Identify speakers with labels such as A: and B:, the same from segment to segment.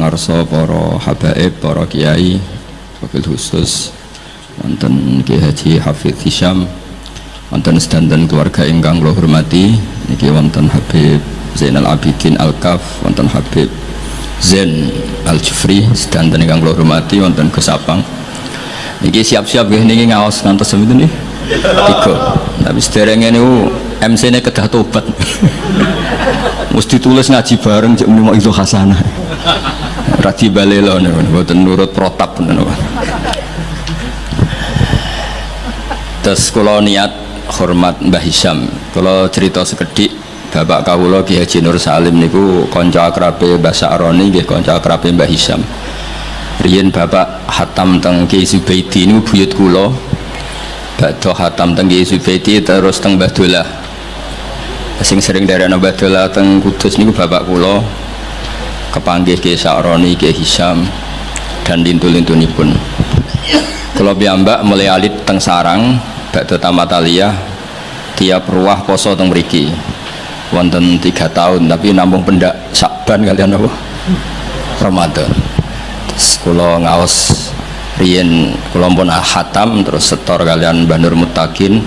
A: pangarsa para habaib, para kiai, wabil khusus wonten Ki Haji Hafidz Hisyam, wonten sedanten keluarga ingkang kula hormati, niki wonten Habib Zainal Abidin Al-Kaf, wonten Habib Zain Al-Jufri, sedanten ingkang kula hormati, wonten Gus Apang. Niki siap-siap nggih niki ngaos ngantos seminten niki. Tiga. Tapi sederenge niku MC-ne kedah tobat. Mesti tulis ngaji bareng cek muni itu hasanah. Ora dibalelo niku mboten nurut protap niku. Terus kula niat hormat Mbah Hisyam. Kula cerita sekedhik Bapak kawula Ki Haji Nur Salim niku kanca akrabe Mbah Sa'roni nggih kanca akrabe Mbah Hisyam. Riyen Bapak hatam teng Ki Zubaidi niku buyut kula. Badhe hatam teng Ki Zubaidi terus teng Mbah Dolah. Sing sering daerah Mbah Dolah teng Kudus niku bapak kula kepanggih Ki Sa'roni, Ki Hisyam dan lintu-lintunipun. Kula piyambak mulai alit teng sarang badhe tamat aliyah tiap ruah poso teng mriki. Wonten 3 tahun tapi namung pendak Sa'ban kalian apa? Ramadan. Terus kula ngaos riyen kula pun hatam terus setor kalian Mbah Nur Muttaqin.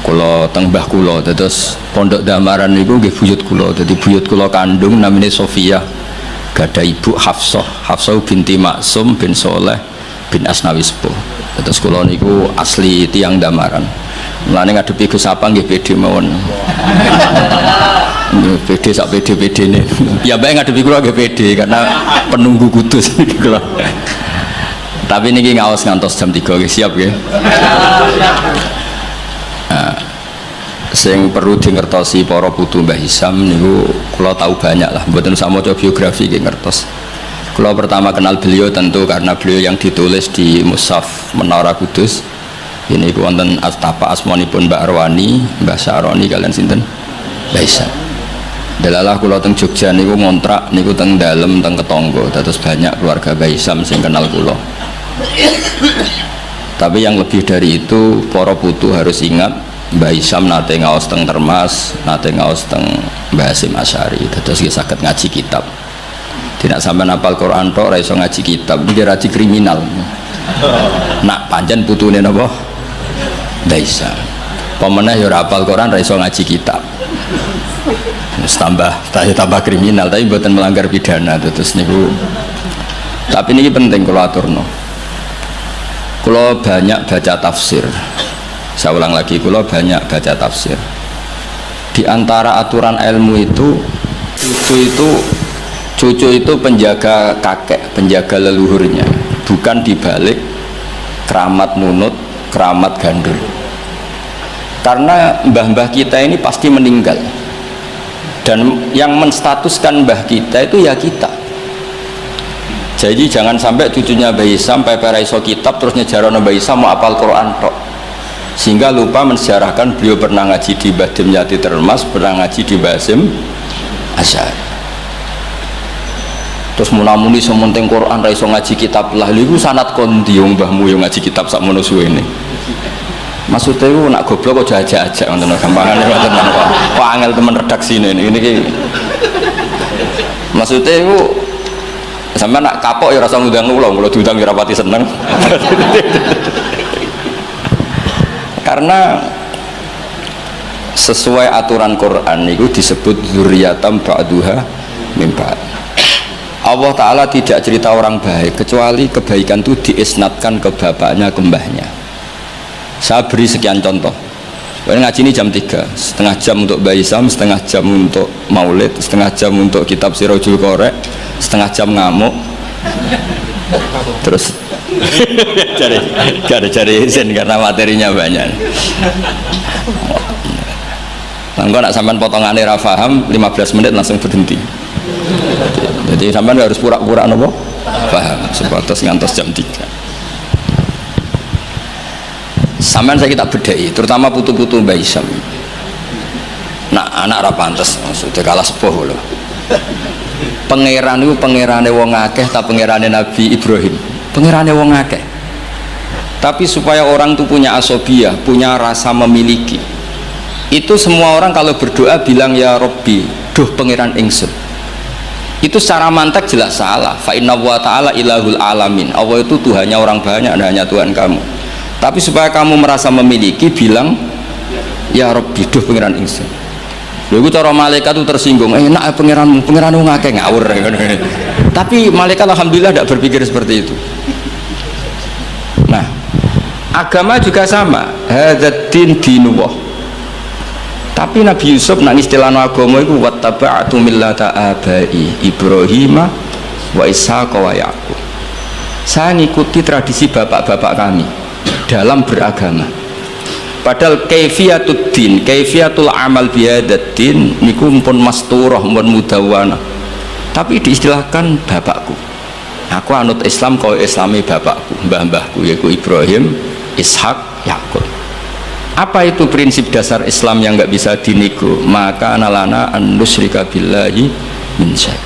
A: Kula teng mbah kula terus pondok Damaran niku nggih buyut kula. Dadi buyut kula kandung namine Sofia. Gadah ibu Hafsah binti Maksum bin Soleh bin Asnawi Sepuh. Terus kula niku asli tiang Damaran. Mulane ngadepi Gus Apang nggih pede mawon. Nggih pede sak pede-pedene. Ya bae ngadepi kula nggih pede karena penunggu Kudus kula. Tapi niki ngaos ngantos jam 3 nggih siap nggih. Sing perlu dingertosi para putu Mbah Hisyam niku kula tahu banyak lah, mboten usah maca biografi nggih ngertos. Kula pertama kenal beliau tentu karena beliau yang ditulis di Mushaf Menara Kudus. Ini wonten astapa asmanipun Mbak Arwani, Mbah Sa'roni kalian sinten? Mbah Hisyam. Delalah kula teng Jogja niku ngontrak niku teng dalem teng ketangga, dados banyak keluarga Mbah Hisyam sing kenal kula. Tapi yang lebih dari itu para putu harus ingat Mbah Hisyam nate ngaos teng Termas, nate ngaos teng Mbah Hasyim Asy'ari. Terus dia saged ngaji kitab. Tidak sampai hafal Quran tok ora iso ngaji kitab, iki raji kriminal. Nak pancen putune napa? Mbah Hisyam. Pemenah ya ora hafal Quran ora iso ngaji kitab. Wis tambah kriminal, tapi mboten melanggar pidana terus niku. Tapi niki penting kula aturno. Kula banyak baca tafsir. Saya ulang lagi, kula banyak baca tafsir. Di antara aturan ilmu itu cucu itu penjaga kakek, penjaga leluhurnya, bukan dibalik keramat nunut, keramat gandul. Karena mbah-mbah kita ini pasti meninggal, dan yang menstatuskan mbah kita itu ya kita. Jadi jangan sampai cucunya Mbah Hisyam sampai paraiso kitab terus nyejarono Mbah Hisyam mau apal Quran tok, sehingga lupa mensejarahkan beliau pernah ngaji di Mbah Dimyati Termas, pernah ngaji di Mbah Hasyim Asy'ari. Terus munamuni sementing Quran ra iso ngaji kitab lah niku sanad kondi wong mbahmu yo ngaji kitab sak mono suwene. Maksudnya itu nak goblok aja ajak-ajak ngoten gampangane ngoten kok angel temen redaksine ini. Maksudnya itu sampe nak kapok ya rasa ngundang kula diundang ya rapati seneng. Karena sesuai aturan Quran itu disebut dzurriyatam ba'duha min ba'd. Allah Ta'ala tidak cerita orang baik kecuali kebaikan itu diisnatkan ke bapaknya, ke mbahnya. Saya beri sekian contoh. Ngaji ini jam 3, setengah jam untuk Mbah Hisyam, setengah jam untuk maulid, setengah jam untuk kitab Sirajul Qorek, setengah jam ngamuk. Terus cari izin karena materinya banyak. Kalau nak sampean potongannya ra paham 15 menit langsung berhenti. Jadi sampean harus pura-pura nopo paham sebatas ngantos jam 3. Sampean saya kita bedai, terutama putu-putu Mbah Hisyam. Nak anak ra pantes sudah kalah sepuh lho. Pangeran itu pangerane wong akeh ta pangerane Nabi Ibrahim? Pangerane wong akeh. Tapi supaya orang itu punya asobiyah, punya rasa memiliki, itu semua orang kalau berdoa bilang ya Robbi, duh pangeran ingsun. itu secara mantek jelas salah. Fa inna wa ta'ala ilahul alamin, Allah itu Tuhannya orang banyak, hanya Tuhan kamu. Tapi supaya kamu merasa memiliki, bilang ya Rabbi, duh pengiran ingsun. Lha iku cara malaikat itu tersinggung, enak pengiranmu ngake ngawur. Tapi malaikat alhamdulillah tidak berpikir seperti itu. Nah, agama juga sama, hadzal dinullah. Tapi Nabi Yusuf nang istilah agama itu wattaba'tu millata abai Ibrahim wa Ishaq wa Yaqub. Saya ngikuti tradisi bapak-bapak kami dalam beragama. Padahal kaifiyatud din, kaifiyatul amal bihadzal din niku pun masturah, pun mudawwana. Tapi diistilahkan bapakku. Aku anut Islam kaya Islami bapakku, mbah-mbahku yaitu Ibrahim, Ishak, Yakub. Apa itu prinsip dasar Islam yang nggak bisa dinego? Maka analana an nusyrika billahi min syai'.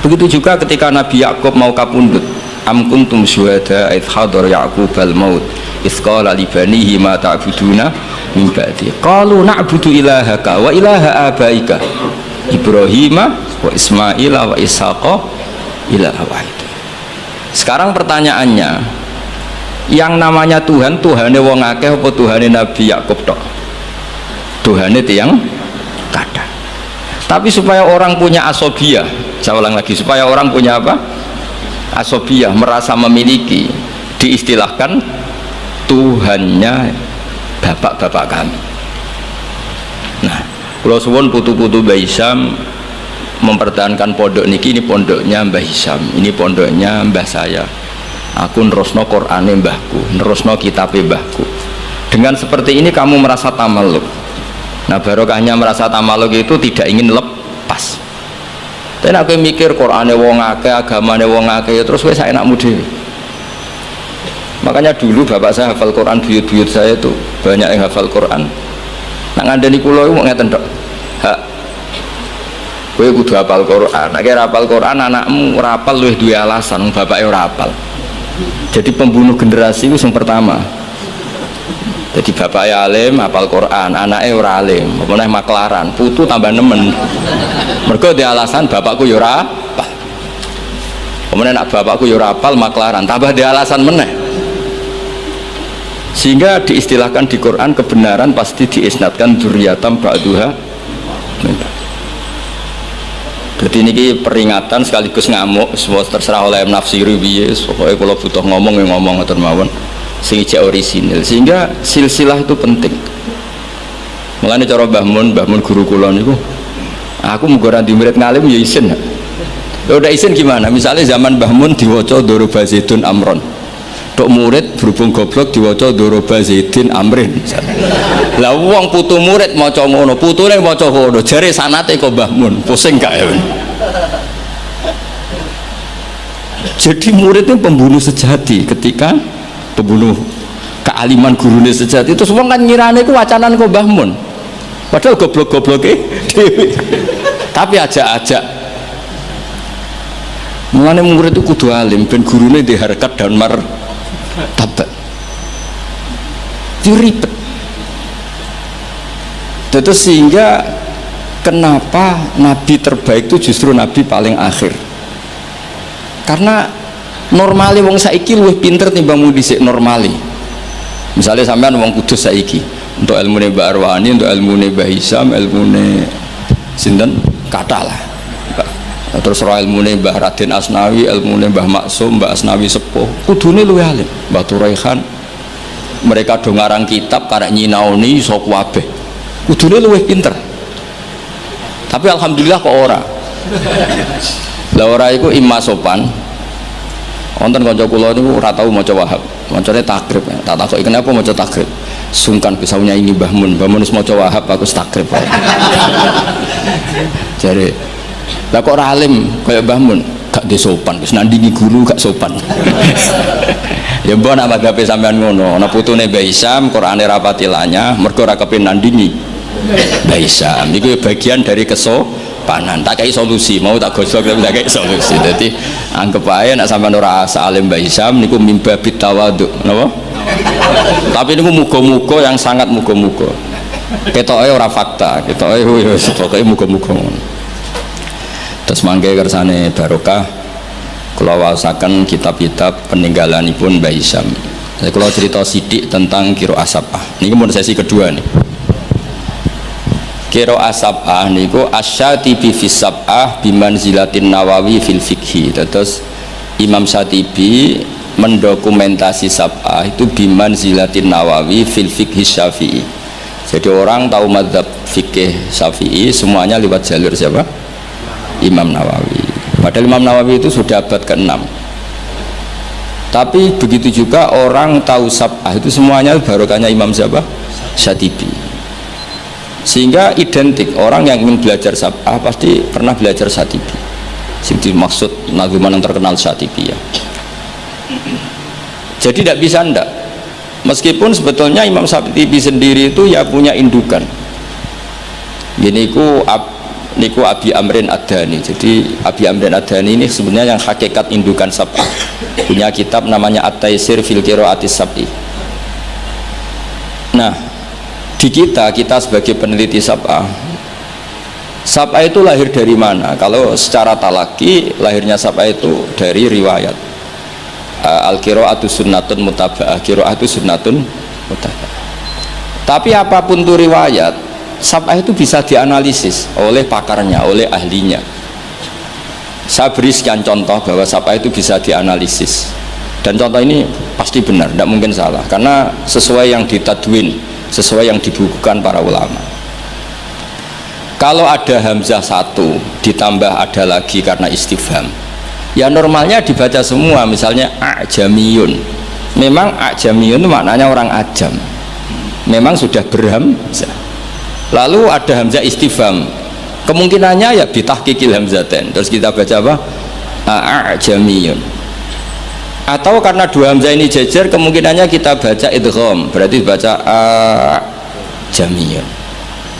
A: Begitu juga ketika Nabi Yakub mau kapundhut, am kuntum syuhada id hadar Yaqub al maut id qala li banihi ma ta'buduna min ba'di qalu na'budu ilahaka wa ilaha abaika Ibrahim wa Ismail wa Ishaqa ilaha wahid. Sekarang pertanyaannya, yang namanya Tuhan, Tuhane wong akeh apa Tuhane Nabi Yakub tok? Tuhane tiyang kathah. Tapi supaya orang punya asobiyah, saya ulang lagi, supaya orang punya apa? Asobiyah, merasa memiliki, diistilahkan Tuhannya bapak-bapak kami. Nah, kalau suwun putu-putu Mbah Hisam mempertahankan pondok niki, ini pondoknya Mbah Hisam, ini pondoknya mbah saya. Aku nerusno Qur'ane mbahku, nerusno kitabe mbahku. Dengan seperti ini kamu merasa tamaluk. Nah, barokahnya merasa tamaluk itu tidak ingin lepas. Tapi aku mikir Qur'ane wong akeh, agamane wong akeh, terus wis enakmu dhewe. Makanya dulu bapak saya hafal Quran, buyut-buyut saya itu banyak yang hafal Quran. Nak ngandani kula iku ngeten tok. Hak. Kowe kudu hafal Quran. Nek ora hafal Quran, anakmu ora hafal luwih duwe alasan, bapake ora hafal. Jadi pembunuh generasi itu yang pertama. Jadi bapaknya alim, hafal Quran, anaknya ora alim, apa maklaran, putu tambah nemen. Mergo dia alasan bapakku ya ora hafal. Kemudian nak bapakku ya ora hafal, maklaran, tambah dia alasan meneh. Sehingga diistilahkan di Quran kebenaran pasti diisnadkan dzurriyatam ba'duha. Jadi ini peringatan sekaligus ngamuk, semua terserah oleh nafsiri bias. Pokoknya kalau butuh ngomong ya ngomong atau mawon, sing ijek orisinil. Sehingga silsilah itu penting. Mulane cara Mbah Mun guru kula niku, aku muga ra di murid ngalim ya isin. Ya udah isin gimana? Misalnya zaman Mbah Mun diwaca Doroba Zaidun Amron. Tok murid berhubung goblok diwaca Doroba Zaidin Amrin. Lah wong putu murid maca ngono, putune maca ngono, jare sanate kok Mbah Mun, pusing gak ya? Jadi murid itu pembunuh sejati. Ketika pembunuh kealiman gurune sejati itu semua kan ngirane ku wacanan kok Mbah Mun. Padahal goblok-gobloke dhewe. Tapi ajak-ajak. Mulane murid itu kudu alim ben gurune di harkat dan martabat. Itu ribet. Itu sehingga kenapa nabi terbaik itu justru nabi paling akhir. Karena normali wong saiki luwih pinter timbang wong dhisik normali. Misalnya sampean wong kudus saiki, untuk ilmune Mbak Arwani, untuk ilmune Mbah Hisam, ilmune sinten kathah lah. Terus roh ilmune Mbah Raden Asnawi, ilmune Mbah Maksum, Mbah Asnawi Sepuh, kudune luwih alim. Mbah Turaihan, mereka do ngarang kitab karek nyinaoni iso kabeh. Kudune luwih pinter. Tapi alhamdulillah kok ora. Lah ora iku imma sopan. Wonten kanca kula niku ora tau maca Wahab. Macane takrib. Tak takoki kenapa maca takrib. Sungkan kesaunya ini Mbah Mun. Mbah Mun wis maca Wahab aku takrib. Jare lah kok ora alim kaya Mbah Mun, gak de sopan, wis nandingi guru gak sopan. Ya mbok nak madhabe sampean ngono, ana putune Mbah Hisam, Qur'ane rapati lanyah, mergo ora kepin nandingi Mbah Hisam. Iku bagian dari kesopanan. Tak kei solusi, mau tak gosok tak kei solusi. Dadi anggap ae nek sampean ora salim Mbah Hisam niku mimba bitawadhu, napa? Tapi niku muga-muga yang sangat muga-muga. Ketoke ora fakta, ketoke wis pokoke muga-muga ngono. Terus mangke kersane barokah kula waosaken kitab-kitab peninggalanipun Mbah Hisham. Saya kula cerita sithik tentang qiraah sab'ah. Niki mun sesi kedua nih. Qiraah sab'ah niku Asy-Syatibi fi sab'ah bimanzilatin Nawawi fil fiqhi. Terus Imam Syatibi mendokumentasi sab'ah itu bimanzilatin Nawawi fil fiqhi Syafi'i. Jadi orang tahu mazhab fikih Syafi'i semuanya lewat jalur siapa? Imam Nawawi. Padahal Imam Nawawi itu sudah abad ke-6. Tapi begitu juga orang tahu sab'ah itu semuanya barokahnya Imam siapa? Syatibi. Sehingga identik orang yang ingin belajar sab'ah pasti pernah belajar Syatibi. Jadi maksud nazuman yang terkenal Syatibi ya. Jadi tidak bisa ndak. Meskipun sebetulnya Imam Syatibi sendiri itu ya punya indukan. Ini niku Abi Amrin Ad-Dhani. Jadi Abi Amrin Ad-Dhani ini sebenarnya yang hakikat indukan sab'ah. Punya kitab namanya At-Taisir fil Qiraatis Sab'i. Nah, di kita sebagai peneliti sab'ah, sab'ah itu lahir dari mana? Kalau secara talaki lahirnya sab'ah itu dari riwayat. Al-qiraatu sunnatun mutaba'ah, qiraatu sunnatun mutaba'ah. Tapi apapun itu riwayat, sab'ah itu bisa dianalisis oleh pakarnya, oleh ahlinya. Saya beri sekian contoh bahwa sab'ah itu bisa dianalisis. Dan contoh ini pasti benar, tidak mungkin salah, karena sesuai yang ditadwin, sesuai yang dibukukan para ulama. Kalau ada hamzah satu ditambah ada lagi karena istifham, ya normalnya dibaca semua. Misalnya a'jamiyun, memang a'jamiyun itu maknanya orang ajam, memang sudah berhamzah. Lalu ada hamzah istifham, kemungkinannya ya bitahqiqil hamzatain, terus kita baca apa? A'jamiyun. Atau karena dua hamzah ini jejer, kemungkinannya kita baca idgham, berarti baca a'jamiyun.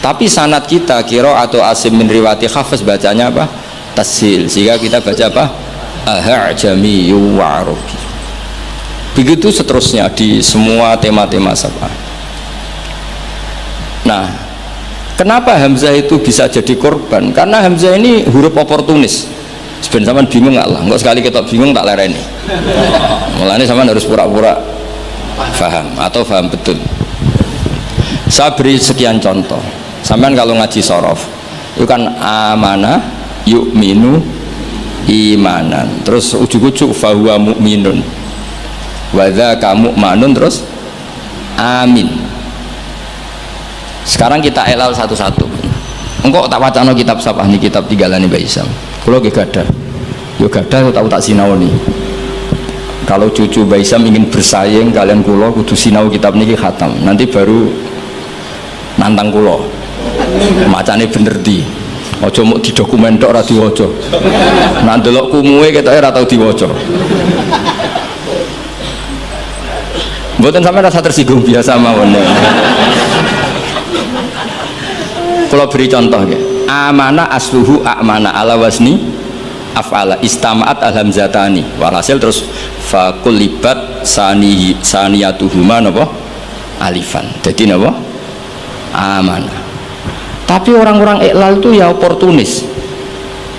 A: Tapi sanad kita kira atau Asim min riwayati Hafiz bacanya apa? Tasil, sehingga kita baca apa? A'jamiyyu wa arabi. Begitu seterusnya di semua tema-tema sab'ah. Nah, kenapa hamzah itu bisa jadi korban? Karena hamzah ini huruf oportunis. Sebenarnya sampean bingung nggak lah? Enggak sekali kita bingung tak lereni. Mulanya sampean harus pura-pura paham atau paham betul. Saya beri sekian contoh. Sampean kalau ngaji sorof, itu kan amanah, yu'minu, imanan. Terus ujuk-ujuk fahuwa mu'minun, wadha kamu manun, terus amin. Sekarang kita elal satu-satu. Engkau tak wacana kitab sab'ah nih, kitab tinggalane Mbah Hisham. Kalau gadah, yo gadah tahu tak sinau nih. Kalau cucu Mbah Hisham ingin bersaing kalian kulo kudu sinau kitab niki khatam. Nanti baru nantang kulo. Macane bener di. Ojo mau didokumen tok ora diwaca. Nek ndelok kumuwe ketoke ora tau diwaca. Mboten sampeyan rasa tersinggung biasa mawon. Kalau beri contoh ya, amana asluhu amana ala wasni af'ala istama'at alhamzatani walhasil terus fakulibat saniyatuhuma napa alifan, jadi napa amana. Tapi orang-orang iklal itu ya oportunis.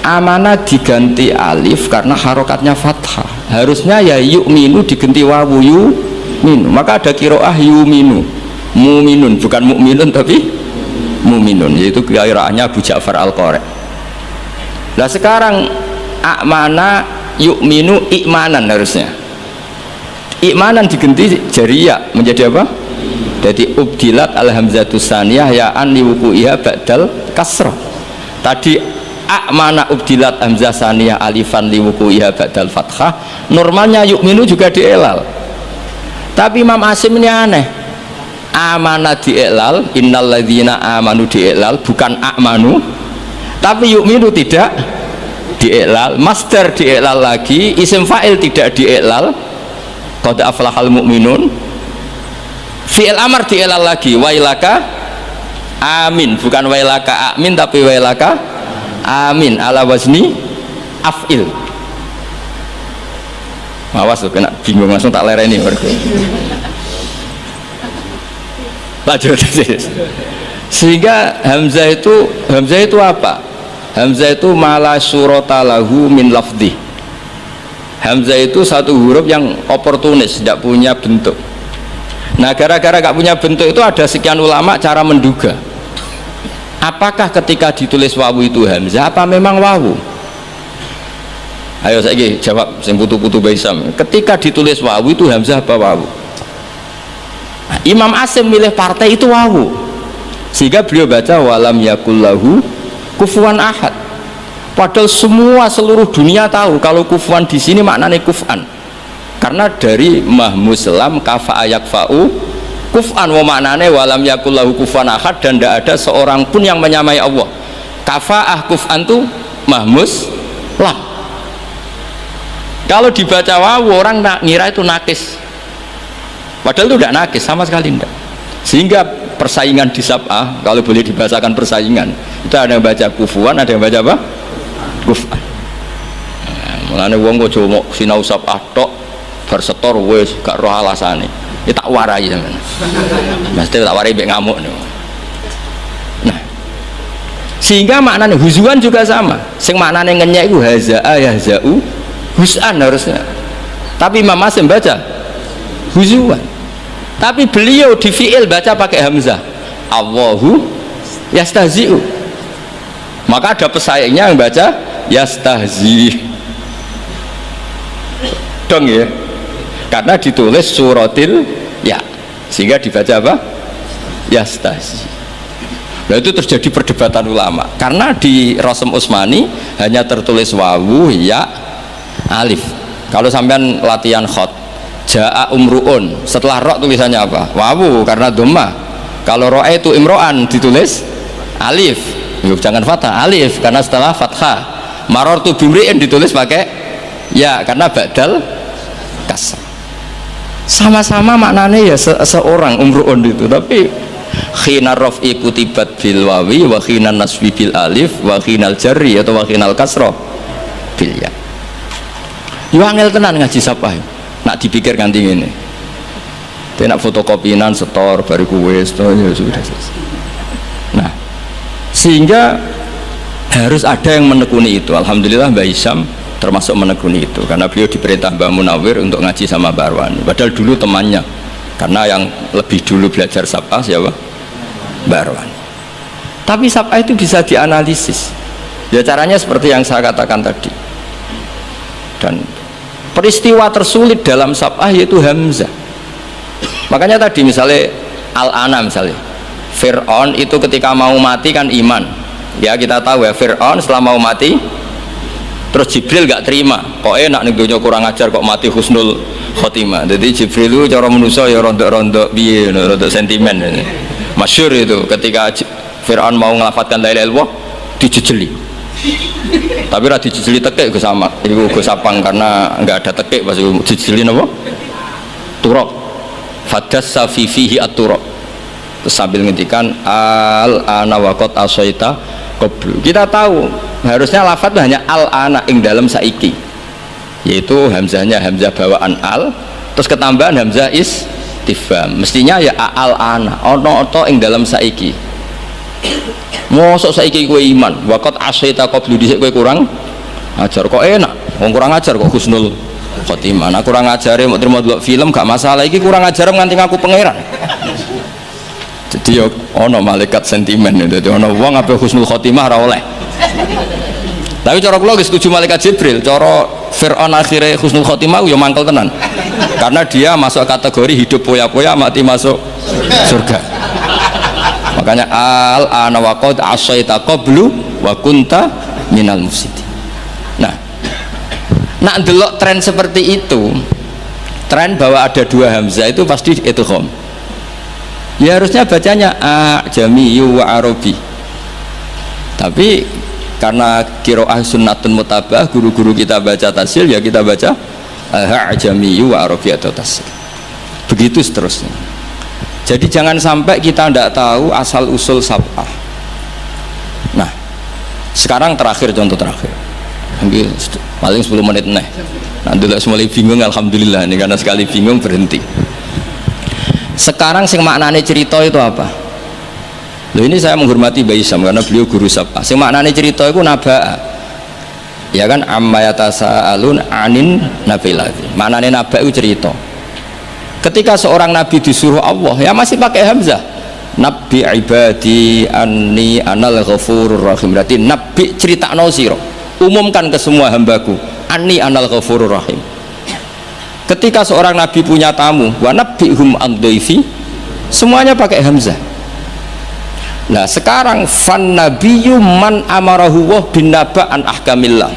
A: Amana diganti alif karena harokatnya fathah, harusnya ya yu'minu diganti wawu yu'minu, maka ada qiraah yu'minu, mu'minun, bukan mu'minun tapi mu'minun, yaitu qiraahnya Abu Ja'far Al-Qari. Nah sekarang amana yu'minu i'manan, harusnya i'manan diganti jariyah menjadi apa? Jadi ubdilat al-hamzatus saniyah ya'an liwuku'iha ba'dal kasrah. Tadi amana ubdilat hamzah saniyah alifan liwuku'iha ba'dal fathah, normalnya yu'minu juga dielal. Tapi Imam Asim ini aneh, amana di'elal, innalladzina amanu di'elal, bukan a'manu. Tapi yu'minu tidak di'elal, masdar di'elal lagi, isim fa'il tidak di'elal, qad aflahal mu'minun. Fi'il amar di'elal lagi, wailaka amin, bukan wailaka amin tapi wailaka amin ala wazni af'il. Awas tuh kena bingung langsung tak lereni. Lanjut. Sehingga hamzah itu apa? Hamzah itu mala surata lahu min lafdhi. Hamzah itu satu huruf yang oportunis, tidak punya bentuk. Nah, gara-gara gak punya bentuk itu ada sekian ulama cara menduga. Apakah ketika ditulis wawu itu hamzah apa memang wawu? Ayo saya jawab sing putu-putu Baisam. Ketika ditulis wawu itu hamzah apa wawu? Nah, Imam Asim milih partai itu wawu. Sehingga beliau baca walam yakullahu kufuwan ahad. Padahal seluruh dunia tahu kalau kufuwan di sini maknanya kufan. Karena dari mahmuslam kafa yakfa'u kufan wa maknanya walam yakullahu kufuwan ahad, dan tidak ada seorang pun yang menyamai Allah. Kafa'ah kufan itu mahmus lam. Kalau dibaca wawu orang ngira itu nakis, padahal itu tidak nakis sama sekali tidak. Sehingga persaingan di sab'ah, kalau boleh dibahasakan persaingan, itu ada yang baca kufuan, ada yang baca apa? Kufan. Mulane wong kok cuma sinau sab'ah tok bersetor wis gak roh alasane. Iki tak warai sampean. Mesti tak warai mbek ngamuk niku. Nah, sehingga maknanya huzuan juga sama. Sing maknane ngenyek iku hazaa yahzau hus'an harusnya, tapi Imam Asim baca huzuan. Tapi beliau di fi'il baca pakai hamzah, Allahu yastahzi'u, maka ada pesaingnya yang baca yastahzi dong ya, karena ditulis suratil ya, sehingga dibaca apa? Yastahzi. Nah, itu terjadi perdebatan ulama karena di Rasm Utsmani hanya tertulis wawu ya alif. Kalau sampean latihan khot jaa umruun, setelah ro tulisannya apa? Wawu karena dhamma. Kalau ro'a itu imro'an ditulis alif, jangan fathah, alif karena setelah fathah. Marartu bimri'in ditulis pakai ya karena badal kasr. Sama-sama maknanya ya seorang umruun itu, tapi khina raf'i kutibat bil wawi wa khina nasbi bil alif wa khinal jarri atau wa khinal kasra bil ya. Yo angel tenan ngaji sapa nak dipikir ganti ngene. Dia nak fotokopinan setor bariku wis to ya sudah selesai. Nah, sehingga harus ada yang menekuni itu. Alhamdulillah Mbah Hisham termasuk menekuni itu karena beliau diperintah Mbah Munawir untuk ngaji sama Barwani. Padahal dulu temannya. Karena yang lebih dulu belajar sab'ah siapa? Barwani. Tapi sab'ah itu bisa dianalisis. Ya caranya seperti yang saya katakan tadi. Dan peristiwa tersulit dalam sab'ah yaitu hamzah. Makanya tadi misalnya Al-Ana misalnya Fir'aun itu ketika mau mati kan iman ya, kita tahu ya Fir'aun setelah mau mati terus Jibril gak terima kok enak nih dunia kurang ajar kok mati husnul khotimah. Jadi Jibril itu cara manusia ya rontok-rontok biye, rontok sentimen ini. Masyhur itu ketika Fir'aun mau ngelafatkan la ilaha illallah dijejeli. Tapi ra dijejeli tekek Gus sama iku Gus Sapang karena enggak ada tekek pas dijejeli napa? Turab. Fadassa fi fihi at-turab. Sambil ngendikan al-ana waqat asaita qablu. Kita tahu harusnya lafaz hanya al-ana ing dalam saiki. Yaitu hamzahnya hamzah bawaan al, terus ketambahan hamzah istifham. Mestinya ya al-ana ono to ing dalam saiki. Mosok saiki kowe iman, waqat asaita qablu dhisik kowe kurang ajar kok enak. Wong kurang ajar kok husnul khotimah. Nah kurang ajare mau terima delok film gak masalah, iki kurang ajar nganti ngaku pangeran. Jadi yo ono malaikat sentimen itu, ono wong ape husnul khotimah ora oleh. Tapi cara kula wis setuju malaikat Jibril, cara Fir'aun akhirnya husnul khotimah yo mangkel tenan. Karena dia masuk kategori hidup poya-poya mati masuk surga. Makanya al-ana wa qad asaita qablu wa kunta minal mufsidin. Nah, nak delok tren seperti itu, tren bahwa ada dua hamzah itu pasti idgham. Ya harusnya bacanya ajamiyu wa arabi. Tapi karena qiraah sunnatun mutabah, guru-guru kita baca tasil ya kita baca ajamiyu wa arabi atau tasil. Begitu seterusnya. Jadi jangan sampai kita tidak tahu asal usul sab'ah. Nah, sekarang terakhir contoh terakhir. Mungkin paling 10 menit nih. Nanti mulai bingung alhamdulillah nih karena sekali bingung berhenti. Sekarang sing maknane cerita itu apa? Loh ini saya menghormati Mbah Hisam karena beliau guru sapa. Sing maknane cerita iku naba. Ya kan amma yatasaalun anin nabilati. Maknane naba itu cerita. Ketika seorang nabi disuruh Allah, ya masih pakai hamzah. Nabi ibadi anni anal ghafurur rahim. Berarti nabi critakno sira. Umumkan ke semua hambaku, anni anal ghafurur rahim. Ketika seorang nabi punya tamu, wa nabbihum an dhaifi, semuanya pakai hamzah. Nah sekarang fan nabiyyu man amarahu wa bin naba an ahkamillah.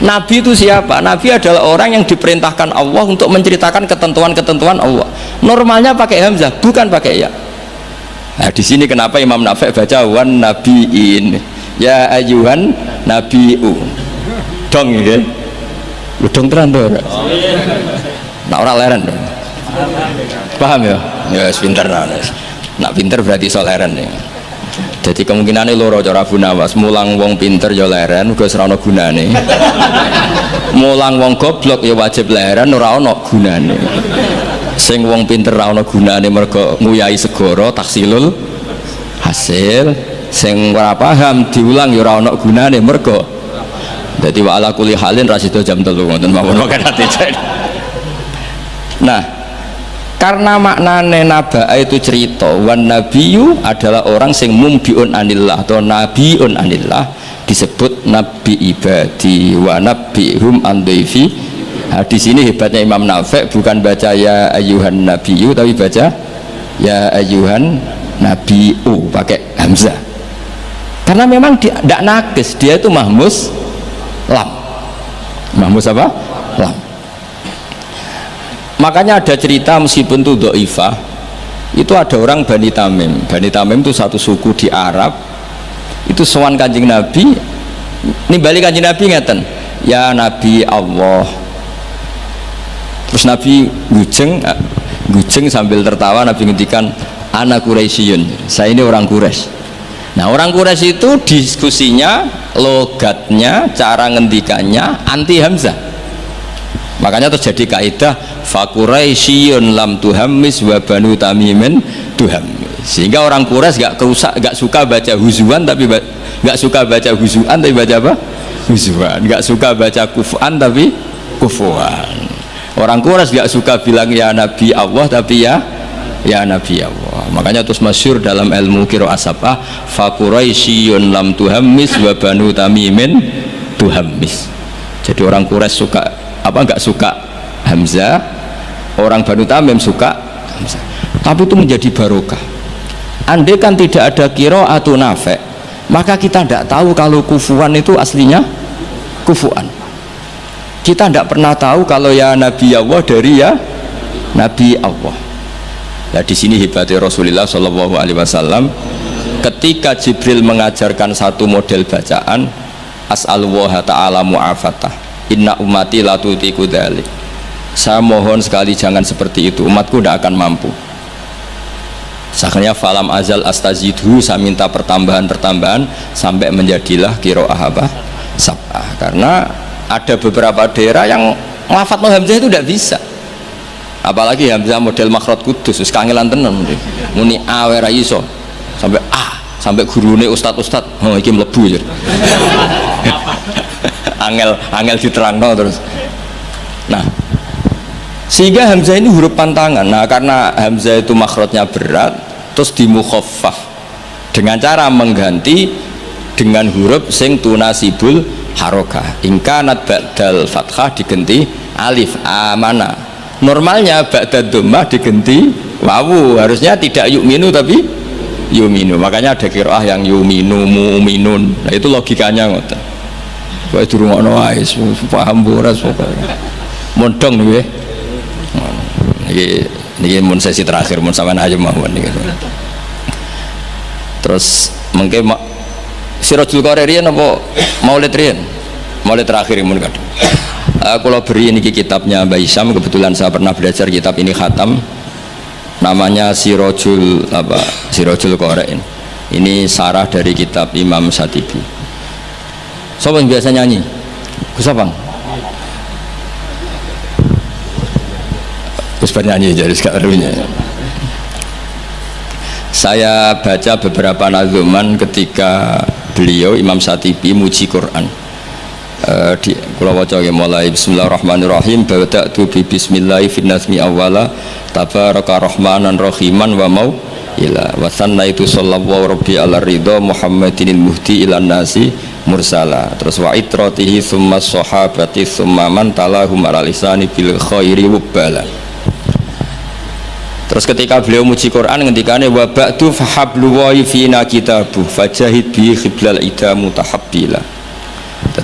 A: Nabi itu siapa? Nabi adalah orang yang diperintahkan Allah untuk menceritakan ketentuan-ketentuan Allah. Normalnya pakai hamzah, bukan pakai ya. Nah di sini kenapa Imam Nafi' baca wan nabiin, ya ayuhan nabiu. Dong ya. Lu dong tenan to. Nah ora leren. Paham ya? Ya pinter nah. Nak pinter berarti iso leren ya. Jadi kemungkinannya loro cara Abu Nawas, mulang wong pinter ya leren uga ora ana gunane. Mulang wong goblok ya wajib leren ora ana gunane. Sing wong pinter ora ana gunane mergo nguyahi segara taksilul hasil, sing ora paham diulang ya ora ana gunane mergo dadi wa ala kulli halin ra sida jam 3 ngoten mawon mangke ati. Nah karena maknane naba itu cerita, wan nabiyu adalah orang sing mumbiun anillah atau nabiun anillah, disebut nabi ibadi wa nabihum an dhaifi. Nah, di sini hebatnya Imam Nafi' bukan baca ya ayyuhan nabiyu tapi baca ya ayyuhan nabiu pakai hamzah. Karena memang dia tidak nakis, dia itu mahmus lam. Mahmus apa? Lam. Makanya ada cerita meskipun itu dhaifah, itu ada orang Bani Tamim. Bani Tamim itu satu suku di Arab. Itu sowan Kanjeng Nabi, nimbali Kanjeng Nabi ngeten, ya Nabi Allah. Terus Nabi gujeng sambil tertawa, Nabi ngendikan ana Quraisyun, saya ini orang Quraisy. Nah orang Quraisy itu diskusinya, logatnya, cara ngendikannya anti hamzah. Makanya terjadi kaidah fa Quraisyun lam tuhammis wa banu tamimin tuhammis. Sehingga orang Quraisy gak suka baca huzuan tapi gak suka baca huzuan tapi baca apa? Huzuan. Gak suka baca kufuan tapi kufuan. Orang Quraisy gak suka bilang ya Nabi Allah tapi ya Nabi Allah. Makanya terus masyhur dalam ilmu qiraah sabah fa Quraisyun lam tuhammis wa banu tamimin tuhammis. Jadi orang Quraisy suka nggak suka hamzah, orang Banu Tamim suka hamzah. Tapi itu menjadi barokah. Andai kan tidak ada qiraatu Nafi', maka kita tidak tahu kalau kufuan itu aslinya kufuan. Kita tidak pernah tahu kalau ya Nabi Allah dari ya Nabi Allah. Nah di sini hebatnya Rasulullah Shallallahu Alaihi Wasallam ketika Jibril mengajarkan satu model bacaan, as'alullah ta'ala mu'afatah, inna ummati la tutiku dzalik. Saya mohon sekali jangan seperti itu, umatku tidak akan mampu. Saknya falam azal astazidhu, saya minta pertambahan sampai menjadilah qiraah apa? Sab'ah. Karena ada beberapa daerah yang lafadz hamzah itu tidak bisa. Apalagi hamzah model makhraj kudus, wis kangelan tenan. Muni a ora iso. Sampai gurune ustad, oh iki mlebu ya. angel diterangno terus. Nah, sehingga hamzah ini huruf pantangan. Nah, karena hamzah itu makhrajnya berat, terus dimukhaffaf dengan cara mengganti dengan huruf sing tunasibul harokah. Ingkanat ba'dal fathah diganti alif amana. Normalnya ba'dad dhammah diganti wawu. Harusnya tidak yu'minu tapi yu'minu. Makanya ada qiraah yang yu'minu mu'minun. Nah, itu logikanya ngoten. Wae durungokno wae paham boras pokoke. Mondong nggih. Niki mun sesi terakhir mun sampean ayo mawon niki. Terus mengke Sirajul Qari riyen apa Maulid riyen? Maulid terakhir mun kadang. Kalau beri ini kitabnya Mbah Hisam, kebetulan saya pernah belajar kitab ini khatam, namanya Sirajul Qari. Ini sarah dari kitab Imam Syatibi. Siapa yang biasa nyanyi? Gus Apang? Gus bernyanyi jadi sekarang. Saya baca beberapa nazuman ketika beliau Imam Syatibi muji Quran. Di kula waca mulai bismillahirrahmanirrahim bada'tu bi bismillahi fin nazmi awwala tabaraka rahmanan rahiman wa mau ila wa sannaitu sallallahu rabbi ala ridha muhammadinil muhdi ilan nasi mursala, terus wa itratihi summa sahabati summa man talahum ala lisani bil khairi wubala. Terus ketika beliau muji Quran ngendikane wa ba'du fahablu wa fina kitabu fajahid bi khiblal ida mutahabbila.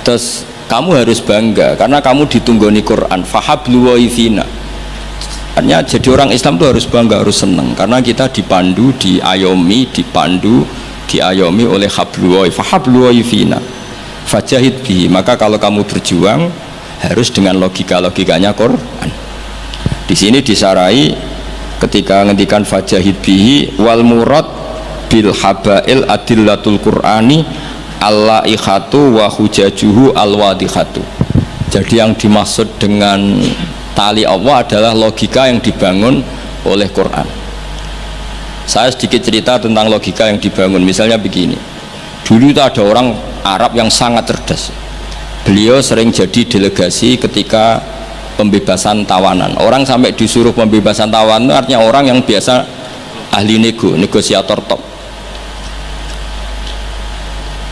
A: Terus kamu harus bangga karena kamu ditunggoni Quran. Fahablu wa fina. Artinya jadi orang Islam itu harus bangga, harus senang karena kita dipandu, diayomi, dipandu, diayomi oleh hablu wa fahablu wa fina. Fajahid bi. Maka kalau kamu berjuang harus dengan logikanya Quran. Di sini disarai ketika ngendikan fajahid bihi wal murad bil habail adillatul qur'ani al-laihatu wa hujajuhu al-wadihatu. Jadi yang dimaksud dengan tali Allah adalah logika yang dibangun oleh Quran. Saya sedikit cerita tentang logika yang dibangun. Misalnya begini, dulu itu ada orang Arab yang sangat cerdas. Beliau sering jadi delegasi ketika pembebasan tawanan. Orang sampai disuruh pembebasan tawanan artinya orang yang biasa ahli negosiator top.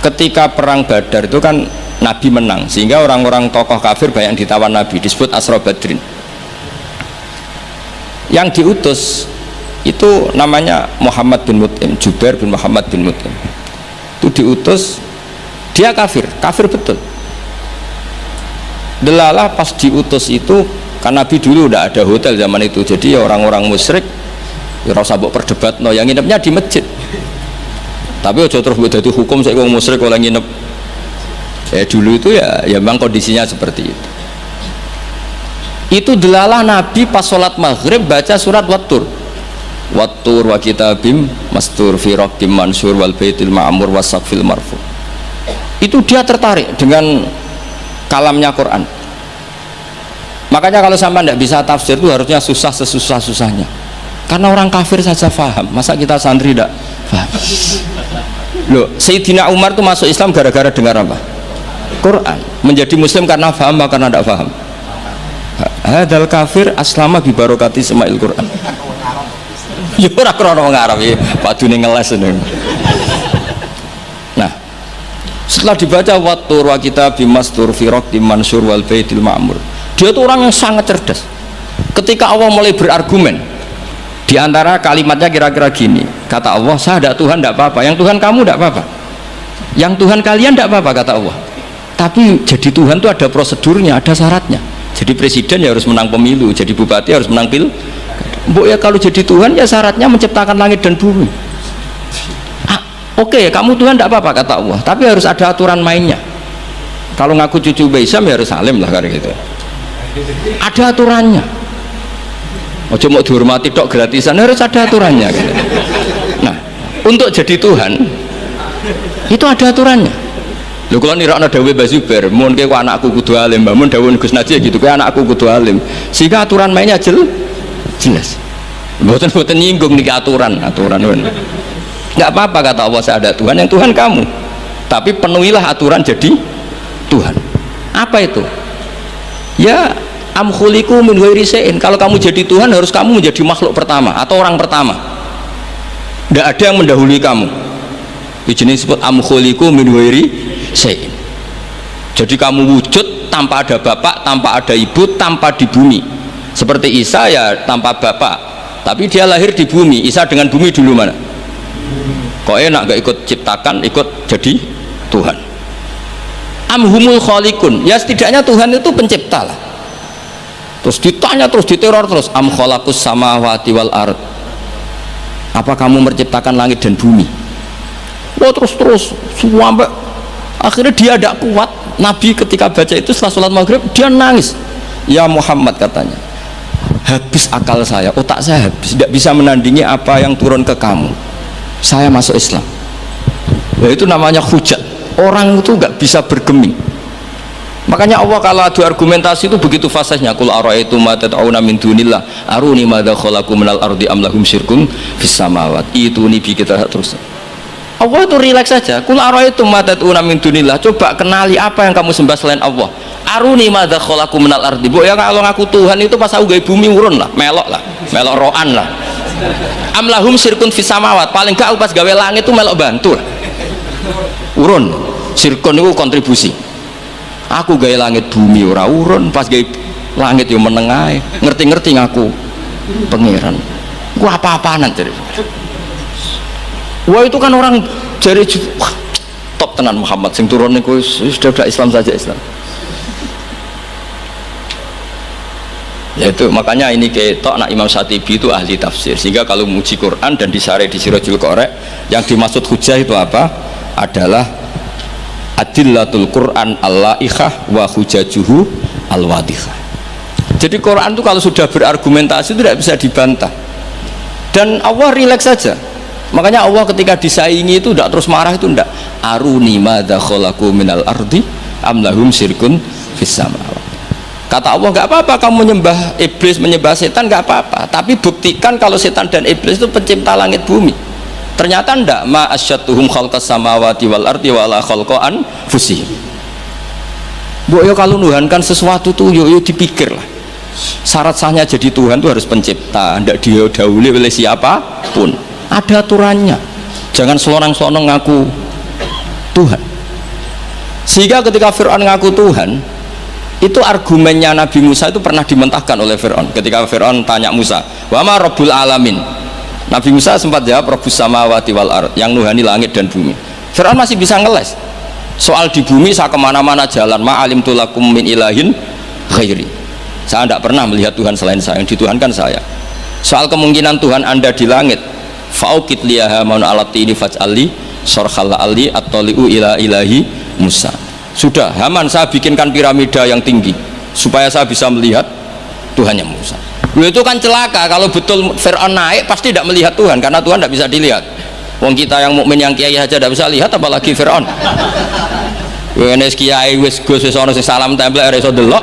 A: Ketika perang Badar itu kan Nabi menang, sehingga orang-orang tokoh kafir banyak yang ditawan Nabi, disebut Asra Badrin. Yang diutus itu namanya Muhammad bin Mut'im, Jubair bin Muhammad bin Mut'im. Itu diutus, dia kafir betul. Delalah pas diutus itu, kan Nabi dulu udah ada hotel zaman itu, jadi ya orang-orang musyrik ya rasa mbok perdebat, no, yang nginepnya di masjid. Tapi aja terus buat jadi hukum saya wong musyrik oleh nginep. Dulu itu ya memang kondisinya seperti itu. Itu delalah Nabi pas sholat maghrib baca surat Wattur wa kitabim mastur fi raqqim mansur wal baitil ma'mur wasaqfil marfu. Itu dia tertarik dengan kalamnya Quran. Makanya kalau sampai tidak bisa tafsir itu harusnya susah sesusah-susahnya. Karena orang kafir saja faham, masa kita santri tidak faham? Loh, Sayyidina Umar itu masuk Islam gara-gara dengar apa? Quran. Menjadi muslim karena faham apa karena tidak faham? Hadal kafir aslama bi barokati sema'il Quran. Ya ora krono ngarep ya, padune ngeles ini. Nah, setelah dibaca Wattur wa kitabim mastur fi raqqim mansur wal baitil ma'mur, dia itu orang yang sangat cerdas. Ketika Allah mulai berargumen, di antara kalimatnya kira-kira gini, kata Allah, saya ada Tuhan tidak apa-apa, yang Tuhan kamu tidak apa-apa, yang Tuhan kalian tidak apa-apa, kata Allah. Tapi jadi Tuhan itu ada prosedurnya, ada syaratnya. Jadi presiden ya harus menang pemilu, jadi bupati harus menang pil. Mbok ya kalau jadi Tuhan ya syaratnya menciptakan langit dan bumi. Oke, kamu Tuhan tidak apa-apa, kata Allah, tapi harus ada aturan mainnya. Kalau ngaku cucu Baisam ya harus salim lah kayak gitu. Ada aturannya. Ojo mau dihormati tok gratisan, harus ada aturannya gitu. Nah, untuk jadi Tuhan itu ada aturannya. Lho kalau nirakna dawuh Mbah Zubair, mun kowe anakku kudu alim, Mbah mun dawuh Gus Najih gitu, kowe anakku kudu alim. Sehingga aturan mainnya jelas. Mboten nyinggung niki aturan. Enggak apa-apa kata Allah, saya ada Tuhan, yang Tuhan kamu. Tapi penuhilah aturan jadi Tuhan. Apa itu? Ya am khuliqu min ghairi syai'in. Kalau kamu jadi Tuhan harus kamu menjadi makhluk pertama atau orang pertama. Tidak ada yang mendahului kamu. Di sini disebut am khuliqu min ghairi syai'in. Jadi kamu wujud tanpa ada bapak, tanpa ada ibu, tanpa di bumi. Seperti Isa ya tanpa bapak, tapi dia lahir di bumi. Isa dengan bumi dulu mana? Kok enak gak ikut ciptakan, ikut jadi Tuhan. Amhumul khaliqun, ya setidaknya Tuhan itu pencipta lah. Terus ditanya, terus diteror terus, am khalaqus samawati wal ard, apa kamu menciptakan langit dan bumi? Wah terus sampai akhirnya dia tidak kuat. Nabi ketika baca itu setelah sholat maghrib dia nangis. Ya Muhammad katanya, habis akal saya, otak saya habis, tidak bisa menandingi apa yang turun ke kamu. Saya masuk Islam. Ya, itu namanya hujat. Orang itu nggak bisa bergeming. Makanya Allah kalau adu argumentasi itu begitu fasihnya. Qul ara'aytum ma tad'una min dunillah aruni madza khalaqu minal ardi am lahum syirkun fis samawati. Itu nih kita terus. Allah itu rileks saja. Qul ara'aytum ma tad'una min dunillah. Coba kenali apa yang kamu sembah selain Allah. Aruni madza khalaqu minal ardi. Bu ya kalau ngaku Tuhan itu pas aku gawe bumi urun lah, melok roan lah. Am lahum syirkun fis samawati. Paling gak aku pas gawe langit itu melok bantu lah. Urun. Syirkun itu kontribusi. Aku gaya langit bumi ora urun, pas gaya langit yo meneng ae. Ngerti-ngerti ngaku pangeran. Gua apa-apaanan jadi. Wah itu kan orang jadi top tenan Muhammad sing turun niku sudah Islam saja Islam. Ya itu makanya ini ketok nak Imam Syatibi itu ahli tafsir, sehingga kalau muji Quran dan disare di Sirajul Qorek yang dimaksud hujah itu apa? Adalah adillatul Quran al-la'ikhah wa hujajuhu al-wadihah. Jadi Quran itu kalau sudah berargumentasi itu tidak bisa dibantah, dan Allah rileks saja. Makanya Allah ketika disaingi itu tidak terus marah, itu tidak aruni madza khalaqu minal ardi am lahum syirkun fis samawati. Kata Allah, nggak apa-apa kamu menyembah iblis, menyembah setan, nggak apa-apa, tapi buktikan kalau setan dan iblis itu pencipta langit bumi. Ternyata ndak, ma asyatuhum khalqas samawati wal ardi wala khalqan fusih. Bu yo kalau nuhankan sesuatu tuh yo dipikir lah. Syarat sahnya jadi Tuhan tuh harus pencipta, ndak didahului oleh siapapun. Ada aturannya. Jangan selonang-selonong ngaku Tuhan. Sehingga ketika Fir'aun ngaku Tuhan, itu argumennya Nabi Musa itu pernah dimentahkan oleh Fir'aun. Ketika Fir'aun tanya Musa, wa ma rabbul alamin, Nabi Musa sempat jawab Rabbus samawati wal ard, yang nuhani langit dan bumi. Fir'aun masih bisa ngeles soal di bumi, saya kemana-mana jalan, ma'alim tulakum min ilahin ghairi, saya tidak pernah melihat Tuhan selain saya, yang dituhankan saya. Soal kemungkinan Tuhan anda di langit, fa'ukit liyaha maun alatini faj'ali sorkhalla ali at-toli'u ila ilahi Musa. Sudah, Haman saya bikinkan piramida yang tinggi supaya saya bisa melihat Tuhannya Musa. Itu kan celaka kalau betul Fir'aun naik pasti tidak melihat Tuhan, karena Tuhan tidak bisa dilihat. Wong kita yang mukmin yang kiai aja tidak bisa lihat, apalagi Fir'aun. Wes kiai wis gus wis ana sing salam tempel ora iso delok.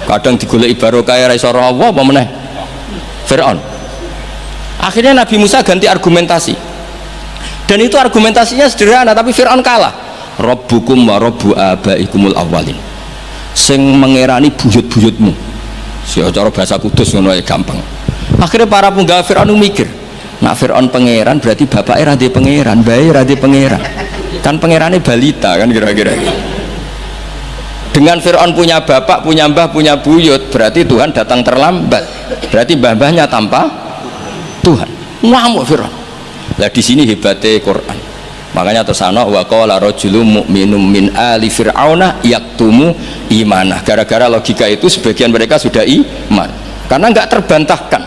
A: Kadang digoleki barokah ora iso ora apa meneh. Fir'aun. Akhirnya Nabi Musa ganti argumentasi. Dan itu argumentasinya sederhana, tapi Fir'aun kalah. Rabbukum wa rabbu abaikumul awwalin. Sing mengerani buyut-buyutmu. Cara bahasa kudus ngono ae gampang. Akhirnya para penggawa Fir'aun mikir, nak Fir'aun pangeran berarti bapaknya radhi pangeran, bayi radhi pangeran. Kan pangerannya balita kan kira-kira. Dengan Fir'aun punya bapak, punya mbah, punya buyut, berarti Tuhan datang terlambat. Berarti mbah-mbahnya tanpa Tuhan. Ngamuk Fir'aun. Lah di sini hebatnya Quran. Makanya tersana wa qala rajulun mu'minun min ali fir'auna yaktumu imanah. Gara-gara logika itu sebagian mereka sudah iman, karena nggak terbantahkan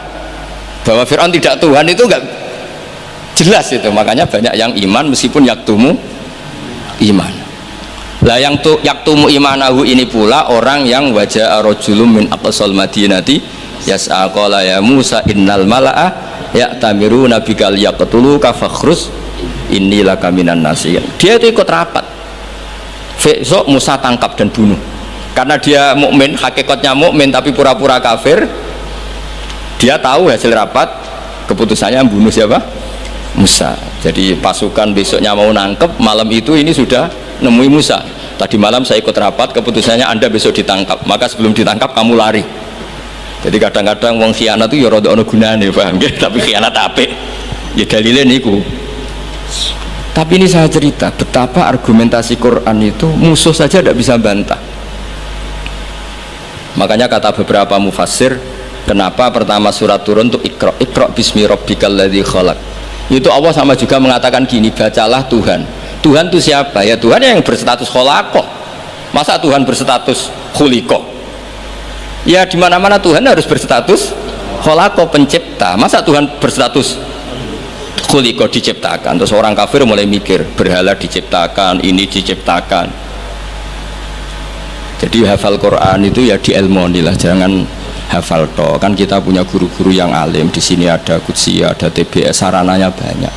A: bahwa Fir'aun tidak Tuhan, itu nggak jelas itu. Makanya banyak yang iman meskipun yaktumu iman. Lah yang yaktumu imanahu ini pula orang yang wajah rajulun min aqsal madinati yas'a qala ya Musa innal mala'a ya'tamiruna bikal yaqtuluka fakhrus inilah kaminan nasiyan. Dia itu ikut rapat. Besok Musa tangkap dan bunuh. Karena dia mukmin, hakikatnya mukmin tapi pura-pura kafir. Dia tahu hasil rapat, keputusannya membunuh siapa? Musa. Jadi pasukan besoknya mau nangkep, malam itu ini sudah nemui Musa. Tadi malam saya ikut rapat, keputusannya Anda besok ditangkap. Maka sebelum ditangkap kamu lari. Jadi kadang-kadang wong khianat itu ya rada ono gunane, paham nggih? Tapi khianat apik. Ya dalile niku. Tapi ini saya cerita betapa argumentasi Quran itu musuh saja tidak bisa bantah. Makanya kata beberapa mufassir, kenapa pertama surat turun untuk Iqra bismi rabbikal ladzi khalaq. Itu Allah sama juga mengatakan gini, bacalah Tuhan. Tuhan itu siapa? Ya Tuhan yang berstatus khalaqah. Masa Tuhan berstatus khuliqah? Ya di mana-mana Tuhan harus berstatus khalaqah, pencipta. Masa Tuhan berstatus khuliqah, diciptakan? Terus orang kafir mulai mikir, berhala diciptakan, ini diciptakan. Jadi hafal Quran itu ya diilmoni lah, jangan hafal toh. Kan kita punya guru-guru yang alim. Di sini ada Qudsi, ada TBS, sarananya banyak.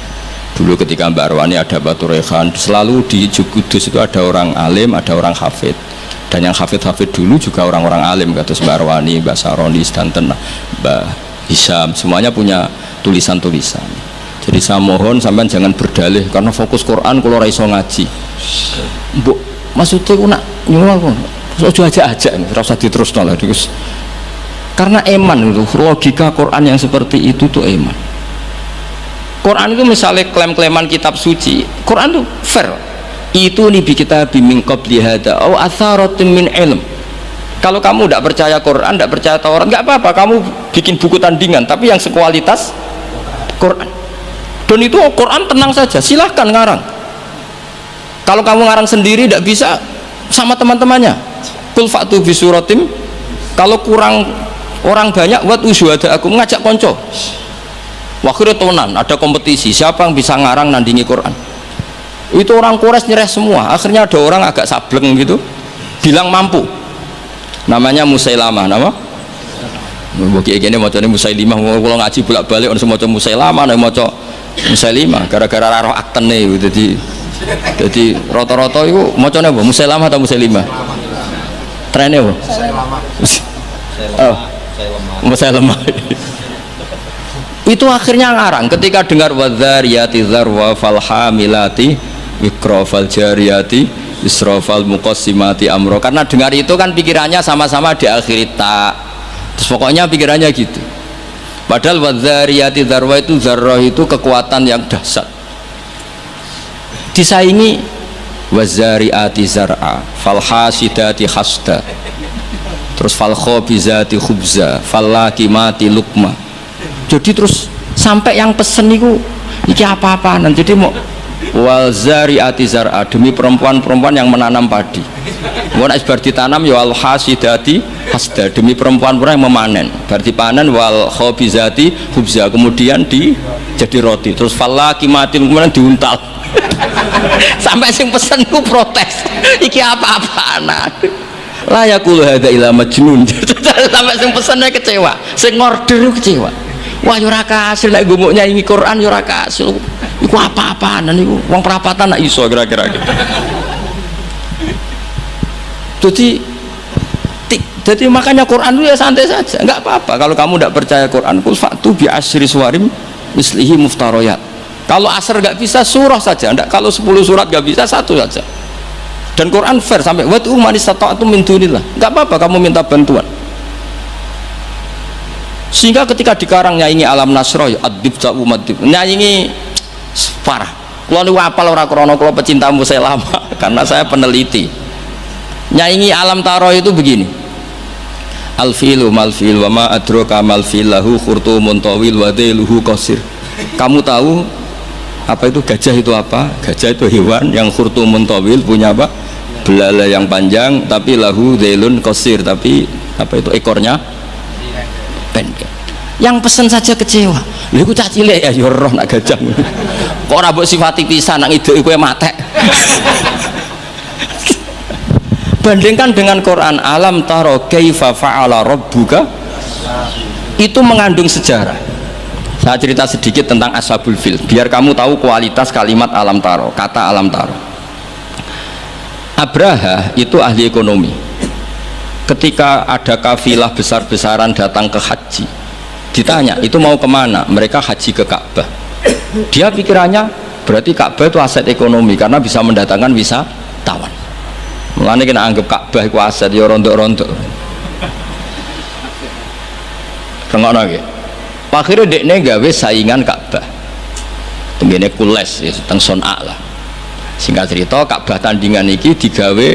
A: Dulu ketika Mbak Arwani ada Batu Rehan, selalu di Kudus itu ada orang alim, ada orang hafid. Dan yang hafid-hafid dulu juga orang-orang alim, kata Mbak Arwani, Mbak Saroni, Stanton, Mbak Hisam, semuanya punya tulisan-tulisan. Jadi saya mohon sampean jangan berdalih karena fokus Quran kalau ora iso ngaji. Mbok maksudnya aku nak nyuwun ojo aja-aja ora usah diterusno lah Gus. Karena eman itu logika Quran yang seperti itu tuh eman. Quran itu misalnya klaim-klaiman kitab suci, Quran tuh fair. Itu nih bi kita min qabli hada au atharatin min ilm. Kalau kamu tidak percaya Quran, tidak percaya Taurat, nggak apa-apa, kamu bikin buku tandingan tapi yang sekualitas Quran. Dan itu Quran tenang saja, silahkan ngarang. Kalau kamu ngarang sendiri tidak bisa, sama teman-temannya. Qul fa'tu bi suratim. Kalau kurang orang banyak, buat usyuhada aku mengajak konco. Wakhirnya tonan, ada kompetisi siapa yang bisa ngarang nandingi Quran. Itu orang Quraisy nyerah semua. Akhirnya ada orang agak sableng gitu bilang mampu, namanya Musailamah. Nama bagi gini macamnya Musailimah. Kalau ngaji bolak-balik orang semua Musailamah, orang maca Musailimah gara-gara roh akten nih. Jadi rata-rata itu macamnya apa? Musailamah atau Musailimah? Trennya apa? Musailamah. Itu akhirnya ngarang ketika dengar wadzariyati dzarwa falhamilati wikra faljariyati isrofal muqassimati amro, karena dengar itu kan pikirannya sama-sama diakhiri tak, terus pokoknya pikirannya gitu. Padahal wadzariyati dzarwa itu, zarrah itu kekuatan yang dahsyat, disaingi wazariati zar'a falhasidati hasda, terus falkhobizati khubza fallakimati lukma. Jadi terus sampai yang pesen itu iki apa-apaan. Jadi mau wal zariati zar'a, demi perempuan-perempuan yang menanam padi. Mau nek bar ditanam ya al hasidati hasda, demi perempuan-perempuan yang memanen. Bar dipanen wal khobizati khubza, kemudian jadi roti. Terus fallakimati kemudian diuntal. Sampai sing pesen ku protes. Iki apa-apaan. La yaqulu hadza ila majnun. Sampai sing pesennya kecewa, sing ngorder kecewa. Wah yo ora kasil nek gumuk nyanyi Quran yo ora kasil. Iku apa-apaan niku wong perapatan nak iso kira-kira gitu. Jadi makanya Quran itu ya santai saja, enggak apa-apa kalau kamu tidak percaya Quran. Qul fa'tu bi asyri suwarim mislihi muftariyat. Kalau asr enggak bisa surah saja, enggak, kalau 10 surat enggak bisa satu saja. Dan Quran fair sampai wa tu man istata'tum min dunillah. Enggak apa-apa kamu minta bantuan. Sehingga ketika dikarang nyanyi alam nasroh adib ja'u madib, nyanyi parah. Kalau niku apal ora krana kula pecinta Musailamah karena saya peneliti. Nyanyi alam taro itu begini. Alfilu malfil wa ma adraka malfil lahu khurtumun tawil wa dailuhu qasir. Kamu tahu apa itu gajah itu apa? Gajah itu hewan yang khurtumun tawil, punya apa? Belalai yang panjang, tapi lahu dailun qasir, tapi apa itu ekornya pendek. Yang pesen saja kecewa. Lha iku cah cilik ya yo roh nak gajah. Kok ora mbok sifati pisan nak iduk kowe matek. Bandingkan dengan Quran, alam taro kaifa fa'ala rabbuka, itu mengandung sejarah. Saya cerita sedikit tentang Ashabul Fil biar kamu tahu kualitas kalimat alam taro, kata alam taro. Abraha itu ahli ekonomi. Ketika ada kafilah besar-besaran datang ke haji, ditanya itu mau kemana, mereka haji ke Ka'bah. Dia pikirannya berarti Ka'bah itu aset ekonomi karena bisa mendatangkan wisatawan. Mulane kena anggap Ka'bah itu aset ya rontok-rontok. Rengokno nggih. Akhirnya dekne gawe saingan Ka'bah. Tenggene Kules ya teng Son'a lah. Singkat cerita Ka'bah tandingan iki digawe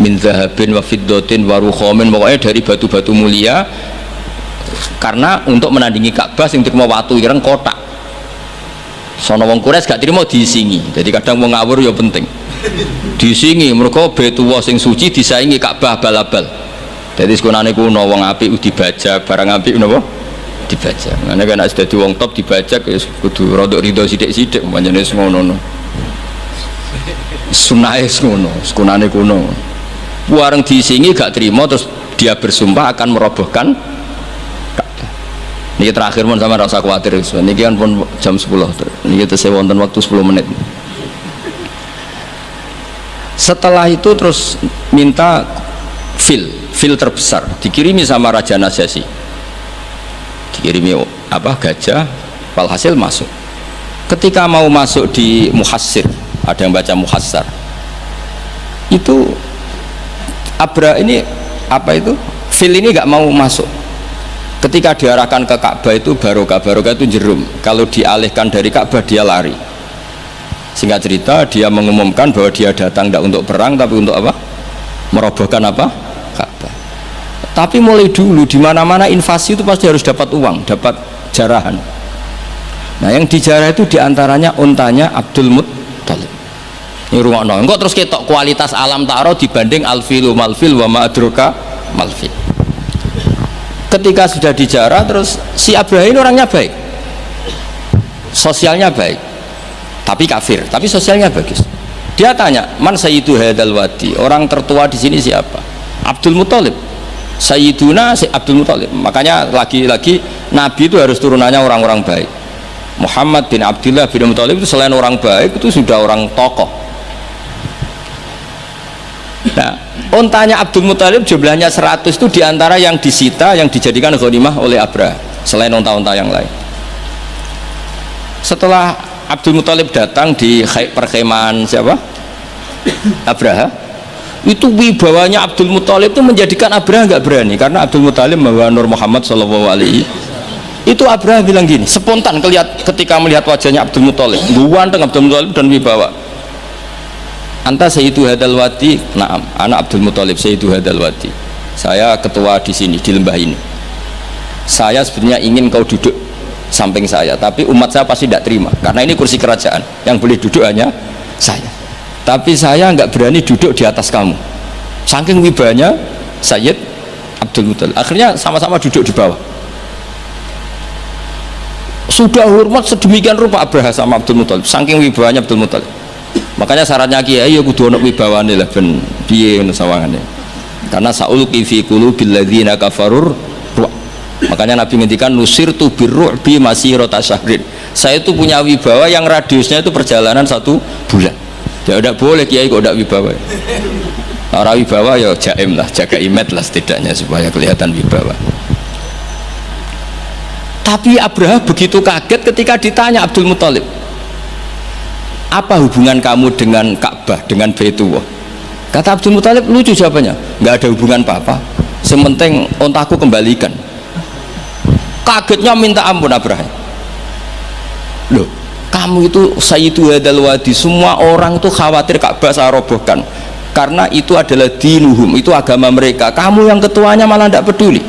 A: min zahabin wa fiddatin wa rukhamin, pokoknya dari batu-batu mulia, karena untuk menandingi Ka'bah sing terima watu ireng kotak. Sono wong Quraisy gak terima diisingi. Jadi kadang wong ngawur ya penting. Diisingi mergo betuwa sing suci disaingi Ka'bah bal-bal. Jadi sekunane kuno wong apik dibajak, barang apik napa? Dibajak. Ngene kan nek dadi wong top dibajak ya kudu rodok rido sithik-sithik pancene ngono. Sunahe ngono, sekunane kuno. Wareng diisingi gak terima terus dia bersumpah akan merobohkan Ka'bah. Niki terakhir mon sama rasa khawatir. Niki kan pun jam 10. Niki tesih wonten waktu 10 menit. Setelah itu terus minta fil terbesar, dikirimi sama Raja Najasyi, dikirimi gajah, walhasil masuk. Ketika mau masuk di Muhassir, ada yang baca Muhassar, itu Abraha ini fil ini nggak mau masuk. Ketika diarahkan ke Ka'bah itu barokah itu jerum, kalau dialihkan dari Ka'bah dia lari. Singkat cerita, dia mengumumkan bahwa dia datang tidak untuk perang tapi untuk apa? Merobohkan apa? Ka'bah. Tapi mulai dulu di mana-mana invasi itu pasti harus dapat uang, dapat jarahan. Nah, yang dijarah itu diantaranya untanya Abdul Muttalib. Ini rungokno. Engko terus ketok kualitas alam ta'ara dibanding alfilu malfil wa ma adroka malfil. Ketika sudah dijarah, terus si Abraha ini orangnya baik, sosialnya baik, tapi kafir, tapi sosialnya bagus. Dia tanya, man sayyidu hadal wadi, orang tertua di sini siapa? Abdul Muttalib. Sayyiduna Abdul Muttalib. Makanya lagi-lagi Nabi itu harus turunannya orang-orang baik. Muhammad bin Abdullah bin Muttalib itu selain orang baik itu sudah orang tokoh. Nah, untanya Abdul Muttalib jumlahnya 100 itu diantara yang disita, yang dijadikan ghanimah oleh Abraha selain unta-unta yang lain. Setelah Abdul Muttalib datang di perkemahan siapa? Abraha, itu wibawanya Abdul Muttalib itu menjadikan Abraha nggak berani, karena Abdul Muttalib membawa Nur Muhammad Shallallahu Alaihi. Itu Abraha bilang gini, spontan ketika melihat wajahnya Abdul Muttalib, ganteng Abdul Muttalib dan wibawa. Anta sayyidu hadal wadi, na'am, anak Abdul Muttalib sayyidu hadal wadi. Saya ketua di sini, di lembah ini. Saya sebenarnya ingin kau duduk samping saya, tapi umat saya pasti tidak terima, karena ini kursi kerajaan, yang boleh duduk hanya saya. Tapi saya nggak berani duduk di atas kamu. Saking wibanya Sayyid Abdul Muttalib. Akhirnya sama-sama duduk di bawah. Sudah hormat sedemikian rupa Abraha sama Abdul Muttalib, saking wibawanya Abdul Muttalib. Makanya syaratnya kiai ya kudu ono wibawane lah ben piye ngono sawangane. Karena saulqi fi qulubil ladzina kafarur. Makanya Nabi ngendikan nusirtu birru'bi masirata syahrin. Saya itu punya wibawa yang radiusnya itu perjalanan 1 bulan. Ya udah boleh kiai kok ndak wibawa. Ora wibawa ya jaim lah, jaga imet lah setidaknya supaya kelihatan wibawa. Tapi Abraha begitu kaget ketika ditanya Abdul Muttalib, apa hubungan kamu dengan Ka'bah, dengan Baitullah? Kata Abdul Muttalib, lucu jawabannya, nggak ada hubungan apa-apa, sementing ontaku kembalikan. Kagetnya minta ampun Abraha. Loh, kamu itu sayyidu hadal wadi, semua orang itu khawatir Ka'bah saya robohkan karena itu adalah dinuhum, itu agama mereka. Kamu yang ketuanya malah tidak peduli,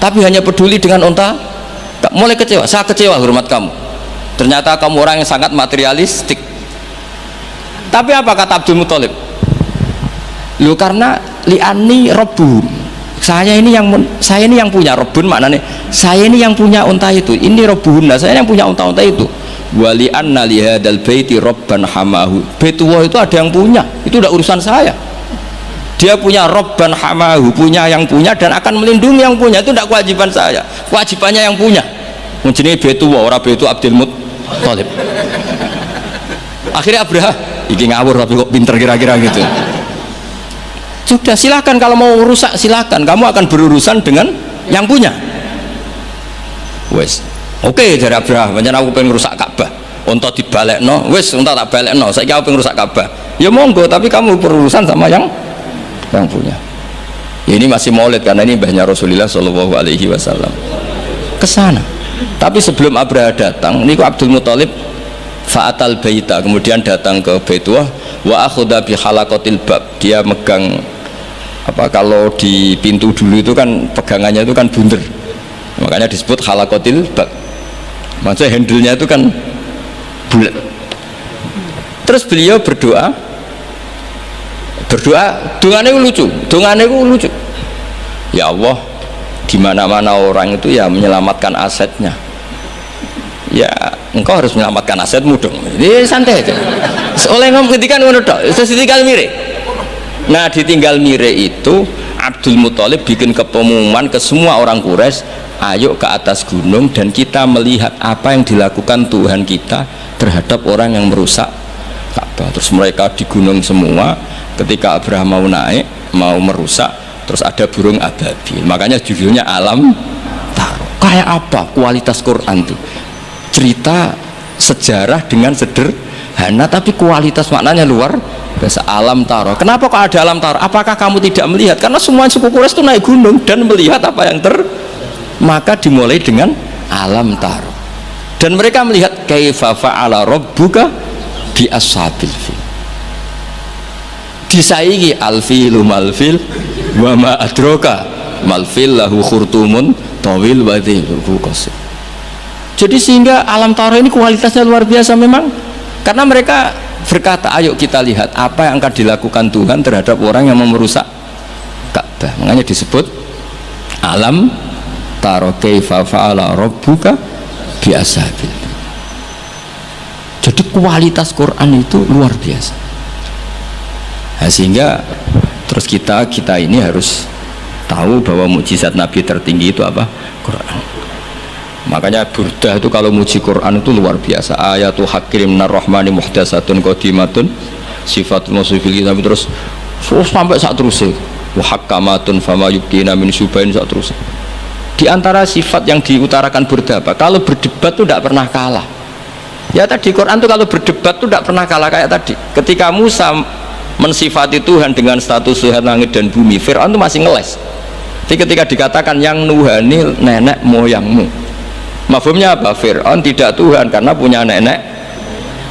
A: tapi hanya peduli dengan onta. Mulai kecewa, saya kecewa hormat kamu. Ternyata kamu orang yang sangat materialistik. Tapi apa kata Abdul Muttalib? Loh, karena li'ani robbuhum, saya ini yang punya robun, maknanya saya ini yang punya unta itu, ini robbuhum, nah saya yang punya unta-unta itu. Wali anna lihadal baiti robban hamahu, Baitullah itu ada yang punya, itu udah urusan saya. Dia punya robban hamahu, punya yang punya dan akan melindungi yang punya, itu tidak kewajiban saya, kewajibannya yang punya. Menjadi Baitullah, orang Baitu Abdul Muttalib. Akhirnya Abraha, iki ngawur tapi kok pinter kira-kira gitu. Sudah, silakan kalau mau rusak silakan, kamu akan berurusan dengan yang punya. Wes, oke dari Abraha, pancen aku pengen rusak Ka'bah, unta dibalekno, wes unta tak balekno, saiki aku pengen rusak Ka'bah. Ya monggo, tapi kamu berurusan sama yang punya. Ya, ini masih maulid karena ini mbahnya Rasulullah Shallallahu Alaihi Wasallam ke sana. Tapi sebelum Abraha datang, niku Abdul Muttalib fa'atal baita, kemudian datang ke Baitullah wa akhudha bi halaqatil bab, dia megang kalau di pintu dulu itu kan pegangannya itu kan bunder, makanya disebut halaqatil bab, maksudnya handle-nya itu kan bulat. Terus beliau berdoa, dongane itu lucu. Ya Allah, di mana-mana orang itu ya menyelamatkan asetnya. Ya, engkau harus menyelamatkan asetmu dong. Ini santai aja. Oleh ngomong ketika ngono tok, terus ditinggal mire. Nah, ditinggal mire itu Abdul Muttalib bikin pengumuman ke semua orang Quraisy, ayo ke atas gunung dan kita melihat apa yang dilakukan Tuhan kita terhadap orang yang merusak Ka'bah. Terus mereka di gunung semua. Ketika Abraha mau naik, mau merusak, terus ada burung ababil, makanya judulnya alam taro. Kayak apa kualitas Quran itu? Cerita sejarah dengan sederhana tapi kualitas maknanya luar biasa. Alam taro, kenapa kok ada alam taro? Apakah kamu tidak melihat? Karena semua suku Quraisy itu naik gunung dan melihat apa yang maka dimulai dengan alam taro, dan mereka melihat kaifa fa'ala rabbuka bi ashabil fil, disaingi alfilu malfil wa ma adraka malfil lahu khurtumun tawil wa dhilhu qasir. Jadi sehingga alam taro ini kualitasnya luar biasa memang, karena mereka berkata ayo kita lihat apa yang akan dilakukan Tuhan terhadap orang yang mau merusak Ka'bah, makanya disebut alam taro kaifa fa'ala rabbuka bi ashabil. Jadi kualitas Quran itu luar biasa. Nah, sehingga terus kita ini harus tahu bahwa mukjizat Nabi tertinggi itu apa? Quran. Makanya Burdah itu kalau muji Quran itu luar biasa. Ayatul hakim minar rahmani muhdatsatun qadimatun sifatul musifil kitab, terus sampai saat terus wa hakamatun fama yubqina min subain saat terus. Di antara sifat yang diutarakan Burdah apa? Kalau berdebat itu tidak pernah kalah. Ya tadi Quran itu kalau berdebat itu tidak pernah kalah kayak tadi. Ketika Musa mensifati Tuhan dengan status Tuhan langit dan bumi, Fir'aun itu masih ngeles. Jadi ketika dikatakan yang nuhani nenek moyangmu, mafhumnya apa? Fir'aun tidak Tuhan karena punya nenek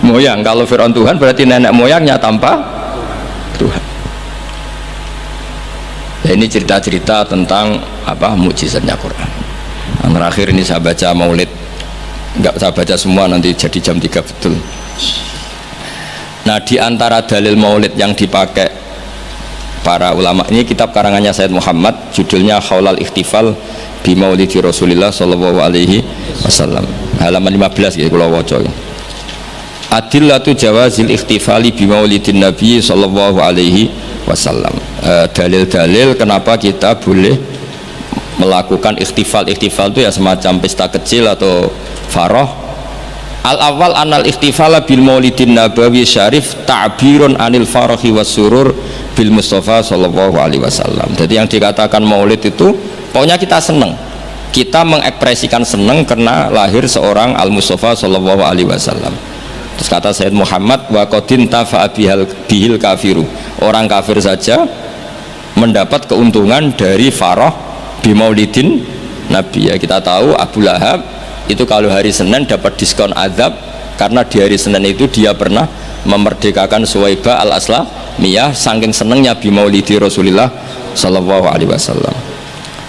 A: moyang. Kalau Fir'aun Tuhan berarti nenek moyangnya tanpa Tuhan. Ya, ini cerita-cerita tentang apa mukjizatnya Quran. Yang terakhir ini saya baca maulid, enggak saya baca semua nanti jadi jam 3 betul. Nah, di antara dalil maulid yang dipakai para ulama, ini kitab karangannya Sayyid Muhammad, judulnya Haulal Ikhtifal bi Maulidi Rasulillah sallallahu alaihi wasallam, halaman 15 ya kula waca. Adillatu jawazil ikhtifali bi Maulidin Nabi sallallahu alaihi wasallam. Dalil-dalil kenapa kita boleh melakukan ikhtifal. Ikhtifal itu ya semacam pesta kecil atau faroh. Al-awwal anal ikhtifala bil maulidin nabawi syarif ta'birun anil farahi was surur bil Mustafa sallallahu alaihi wasallam. Jadi yang dikatakan maulid itu pokoknya kita senang, kita mengekspresikan senang karena lahir seorang al-Mustafa sallallahu alaihi wasallam. Terus kata Sayyid Muhammad wa qadin tafa'a bihil kafiru, orang kafir saja mendapat keuntungan dari farah bi maulidin Nabi. Ya kita tahu Abu Lahab itu kalau hari Senin dapat diskon azab karena di hari Senin itu dia pernah memerdekakan Suwaibah al-Aslamiyah saking senengnya bi maulidi Rasulillah sallallahu alaihi wasallam.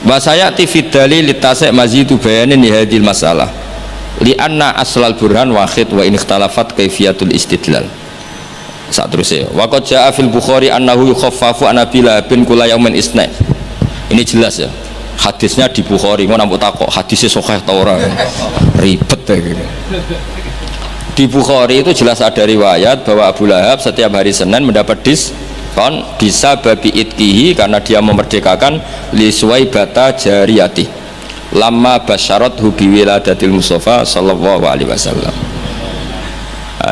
A: Wa sayati fi dalil litasai mazidu bayanin hadil masalah li anna aslal burhan wahid wa in ikhtalafat kaifiyatul istidlal. Saat terus ya wa qad jaa fil Bukhari annahu yukhaffafu an Nabila bin kula yaumin isna. Ini jelas ya, hadisnya di Bukhari. Mau nampak takok hadisnya sahih ta ora, ribet ya gitu. Di Bukhari itu jelas ada riwayat bahwa Abu Lahab setiap hari Senin mendapat diskon bisa babi itkihi karena dia memerdekakan li Suwaibata jariyati lama basyarat hubi wiladatil Mustafa sallallahu alaihi wasallam.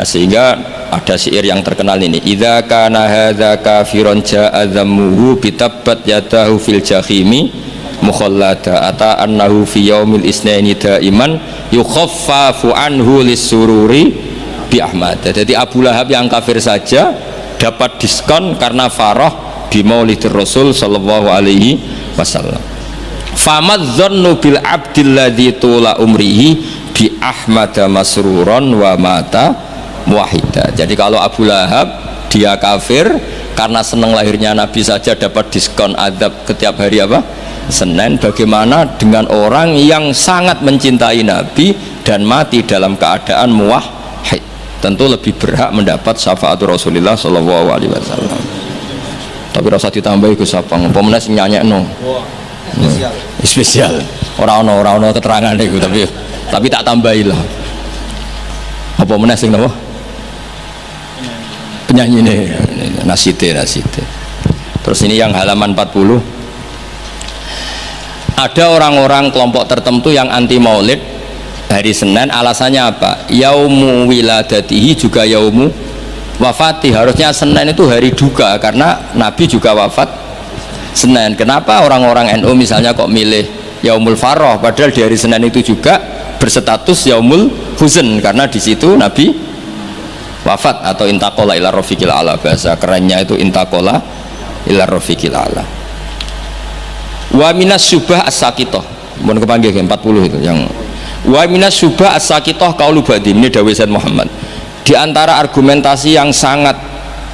A: Sehingga ada syair yang terkenal ini, idza kana hadza kafiron ja'a dhammuhu bitabbat yadahu fil jahimi mukhallada ata annahu fi yaumil isnaini daiman yukhaffafu anhu lisururi bi Ahmad. Jadi Abu Lahab yang kafir saja dapat diskon karena farah di Maulidir Rasul sallallahu alaihi wasallam. Famadzannu bil abdil ladzi tula umrihi bi Ahmad masruron wa mata muwahhida. Jadi kalau Abu Lahab dia kafir karena senang lahirnya Nabi saja dapat diskon azab setiap hari apa? Senin. Bagaimana dengan orang yang sangat mencintai Nabi dan mati dalam keadaan muwahhid? Tentu lebih berhak mendapat syafaat Rasulullah sallallahu alaihi wasallam. Tapi rasa ditambahi Gus Sapang, apa meneh sing nyanyekno. Spesial. Ora ono keterangan iku tapi tak tambahilah. Apa meneh sing napa? Penyanyi ini nasite. Terus ini yang halaman 40, ada orang-orang kelompok tertentu yang anti maulid hari Senin. Alasannya apa? Yaumu wiladatihi juga yaumu wafati. Harusnya Senin itu hari duka karena Nabi juga wafat Senin. Kenapa orang-orang NU misalnya kok milih Yaumul Faroh padahal di hari Senin itu juga berstatus Yaumul Huzn, karena di situ Nabi wafat atau intakola ila rafiqil ala, bahasa kerennya itu intakola ila rafiqil ala. Wa minas syubah as-sakitoh, mohon kepanggil 40 itu yang wa minas syubah as-sakitoh qaulu ba'di, ini dawuh Sayyid Muhammad. Di antara argumentasi yang sangat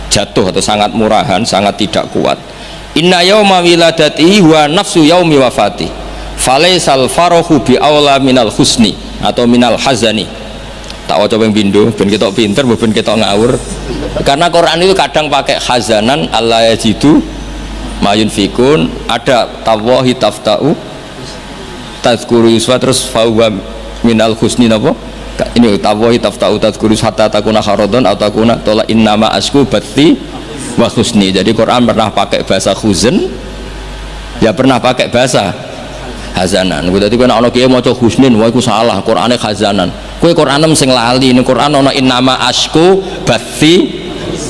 A: jatuh atau sangat murahan, sangat tidak kuat, inna yauma wiladatihi wa nafsu yaumi wafati falaisal farahu bi aula minal husni atau minal hazani. Tak waca ping pindho ben ketok pinter ben ketok ngawur, karena Quran itu kadang pakai hazanan alla yajidu mayun fikun, ada tawahi taftau tazkuru yuswa, terus fahuwa minal husni napa ini tawahi taftau tazkuru hatta takuna kharadon atau takuna tola innama asku batti wa husni. Jadi Quran pernah pakai bahasa huzn, ya pernah pakai bahasa hazanan. Berarti kena ana kiye maca husnin, wah iku salah, Qurane hazanan. Kowe Quranem sing lali, ning Quran ana innama asku batti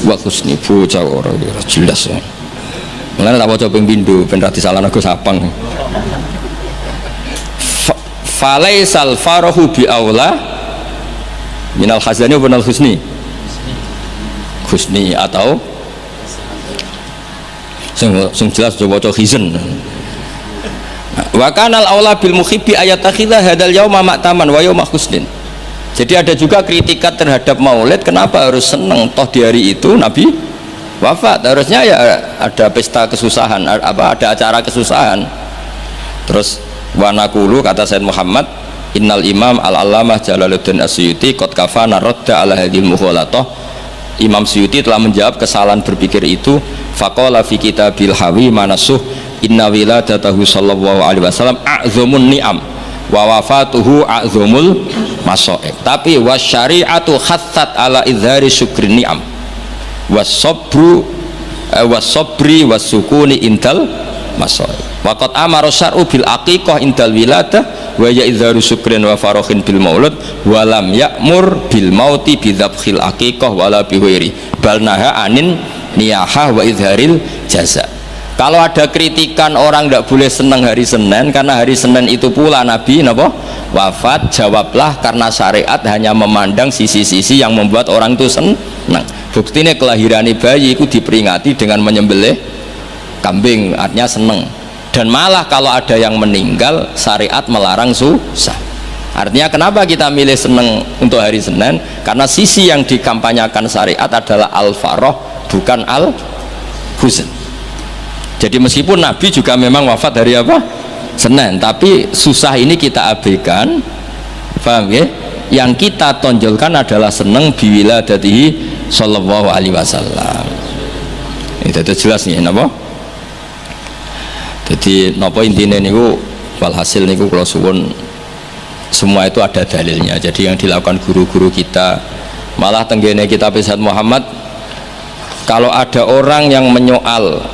A: wa husni. Bocah ora jelas ya. Mulane tak waca ping pindho ben ra disalahno Gus Sapang. Falaisal farahu bi aula minal hazani wa minal husni. Husni atau sing jelas coba waca hizn. Wa kanal aula bil muhibbi ayatakhidha hadal yauma ma'taman wa yauma husnin. Jadi ada juga kritikat terhadap maulid, kenapa harus seneng, toh di hari itu Nabi wafat, harusnya ya ada pesta kesusahan, apa ada acara kesusahan. Terus wa naqulu, kata Sayyid Muhammad, innal imam al-allamah Jalaluddin Asyuti qad kafana radda ala hadhil mukhalatah. Imam Suyuti telah menjawab kesalahan berpikir itu. Faqala fi kitabil hawi manasuh inna wiladatahu sallallahu alaihi wasallam a'zamun ni'am wa wafatuhu a'zamul maso'ib. Tapi wasyari'atu khassat ala izhari syukri ni'am wasabru wasabri wasukuni indal maso'ib. Waqad amara syar'u bil aqiqah indal wiladah wa ya izharu syukrin wa farokhin bil maulud walam ya'mur bil mauti bidhabkhil aqiqah wala bihwiri bal naha anin niyahah wa izharil jaza. Kalau ada kritikan orang tidak boleh senang hari Senin karena hari Senin itu pula Nabi wafat, jawablah karena syariat hanya memandang sisi-sisi yang membuat orang itu senang. Buktinya kelahiran bayi itu diperingati dengan menyembelih kambing, artinya senang. Dan malah kalau ada yang meninggal syariat melarang susah. Artinya kenapa kita milih senang untuk hari Senin? Karena sisi yang dikampanyakan syariat adalah al-faroh, bukan al-huzn. Jadi meskipun Nabi juga memang wafat hari apa? Senin, tapi susah ini kita abaikan, paham ya? Yang kita tonjolkan adalah senang biwiladatihi sallallahu alaihi wasallam. Itu jelas nih, napa? Jadi napa intine niku walhasil niku kula suwun semua itu ada dalilnya. Jadi yang dilakukan guru-guru kita, malah tenggene kitab Sayyid Muhammad, kalau ada orang yang menyoal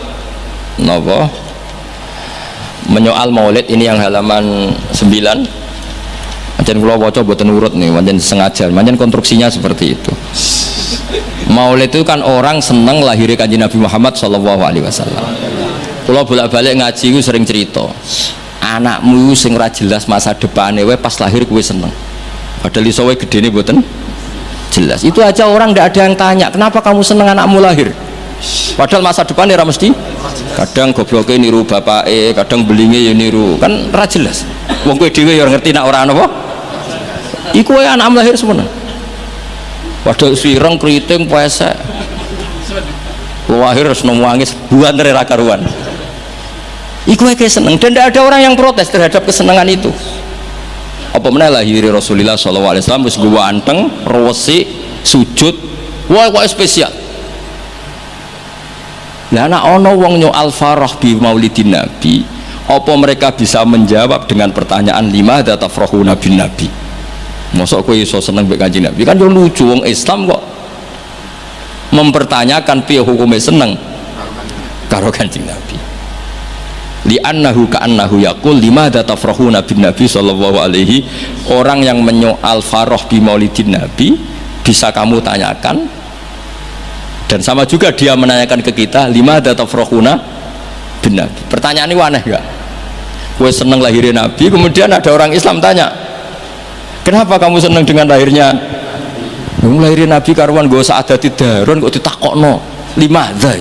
A: menyoal maulid, ini yang halaman 9 macam kalau waca buatan urut nih, macam sengaja, macam konstruksinya seperti itu. Maulid itu kan orang seneng lahirnya kanjeng Nabi Muhammad sallallahu alaihi wasallam. Kalau bolak-balik ngaji itu sering cerita, anakmu sing ora jelas masa depannya pas lahir kowe seneng, padahal iso wae gedene mboten jelas. Itu aja orang tidak ada yang tanya kenapa kamu seneng anakmu lahir, padahal masa depannya ora mesti. Kadang gobloknya niru bapake, kadang belingnya ya niru, kan ora jelas. Wong kowe dhewe ya ngerti nak ora apa. Iku wae anak lahir semua. Padahal sireng kriting pesek. Lahir harus nangis buan ra karuan. Iku wae seneng dan tidak ada orang yang protes terhadap kesenangan itu. Apa meneh lahir Rasulullah sallallahu alaihi wasallam wis nggo anteng, rewesi, sujud. Wah kok spesial. Nah, anak ono wong nyoal farah bi maulidin nabi, apa mereka bisa menjawab dengan pertanyaan lima datafrohu nabi nabi? Mosok kowe iso seneng mbek kanjeng Nabi? Kan yo lucu, wong Islam kok mempertanyakan piye hukume seneng karo kanjeng Nabi. Li annahu ka annahu yaqul lima datafrohu nabi nabi sallallahu alaihi. Orang yang menyoal farah bi maulidin nabi bisa kamu tanyakan. Dan sama juga dia menanyakan ke kita lima datafrohuna bin Nabi. Pertanyaan ini aneh gak? Gue seneng lahirin Nabi, kemudian ada orang Islam tanya, kenapa kamu seneng dengan lahirnya? Kamu lahirin Nabi karuan gue sa'adati darun kok ditakokno limadha.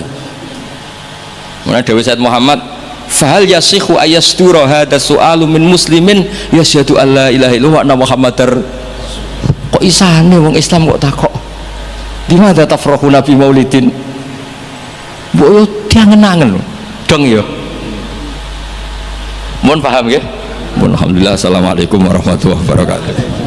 A: Mana Dewi Said Muhammad, fahal yasikhu ayastura hadha su'alu min muslimin yasyadu an la ilaha illallah wa anna muhammadar. Kok isane wong Islam kok takok limadha tafrahu nabi maulidin. Mbok yo diangen-angen dong yo. Mohon paham ya. Alhamdulillah. Assalamualaikum warahmatullahi wabarakatuh.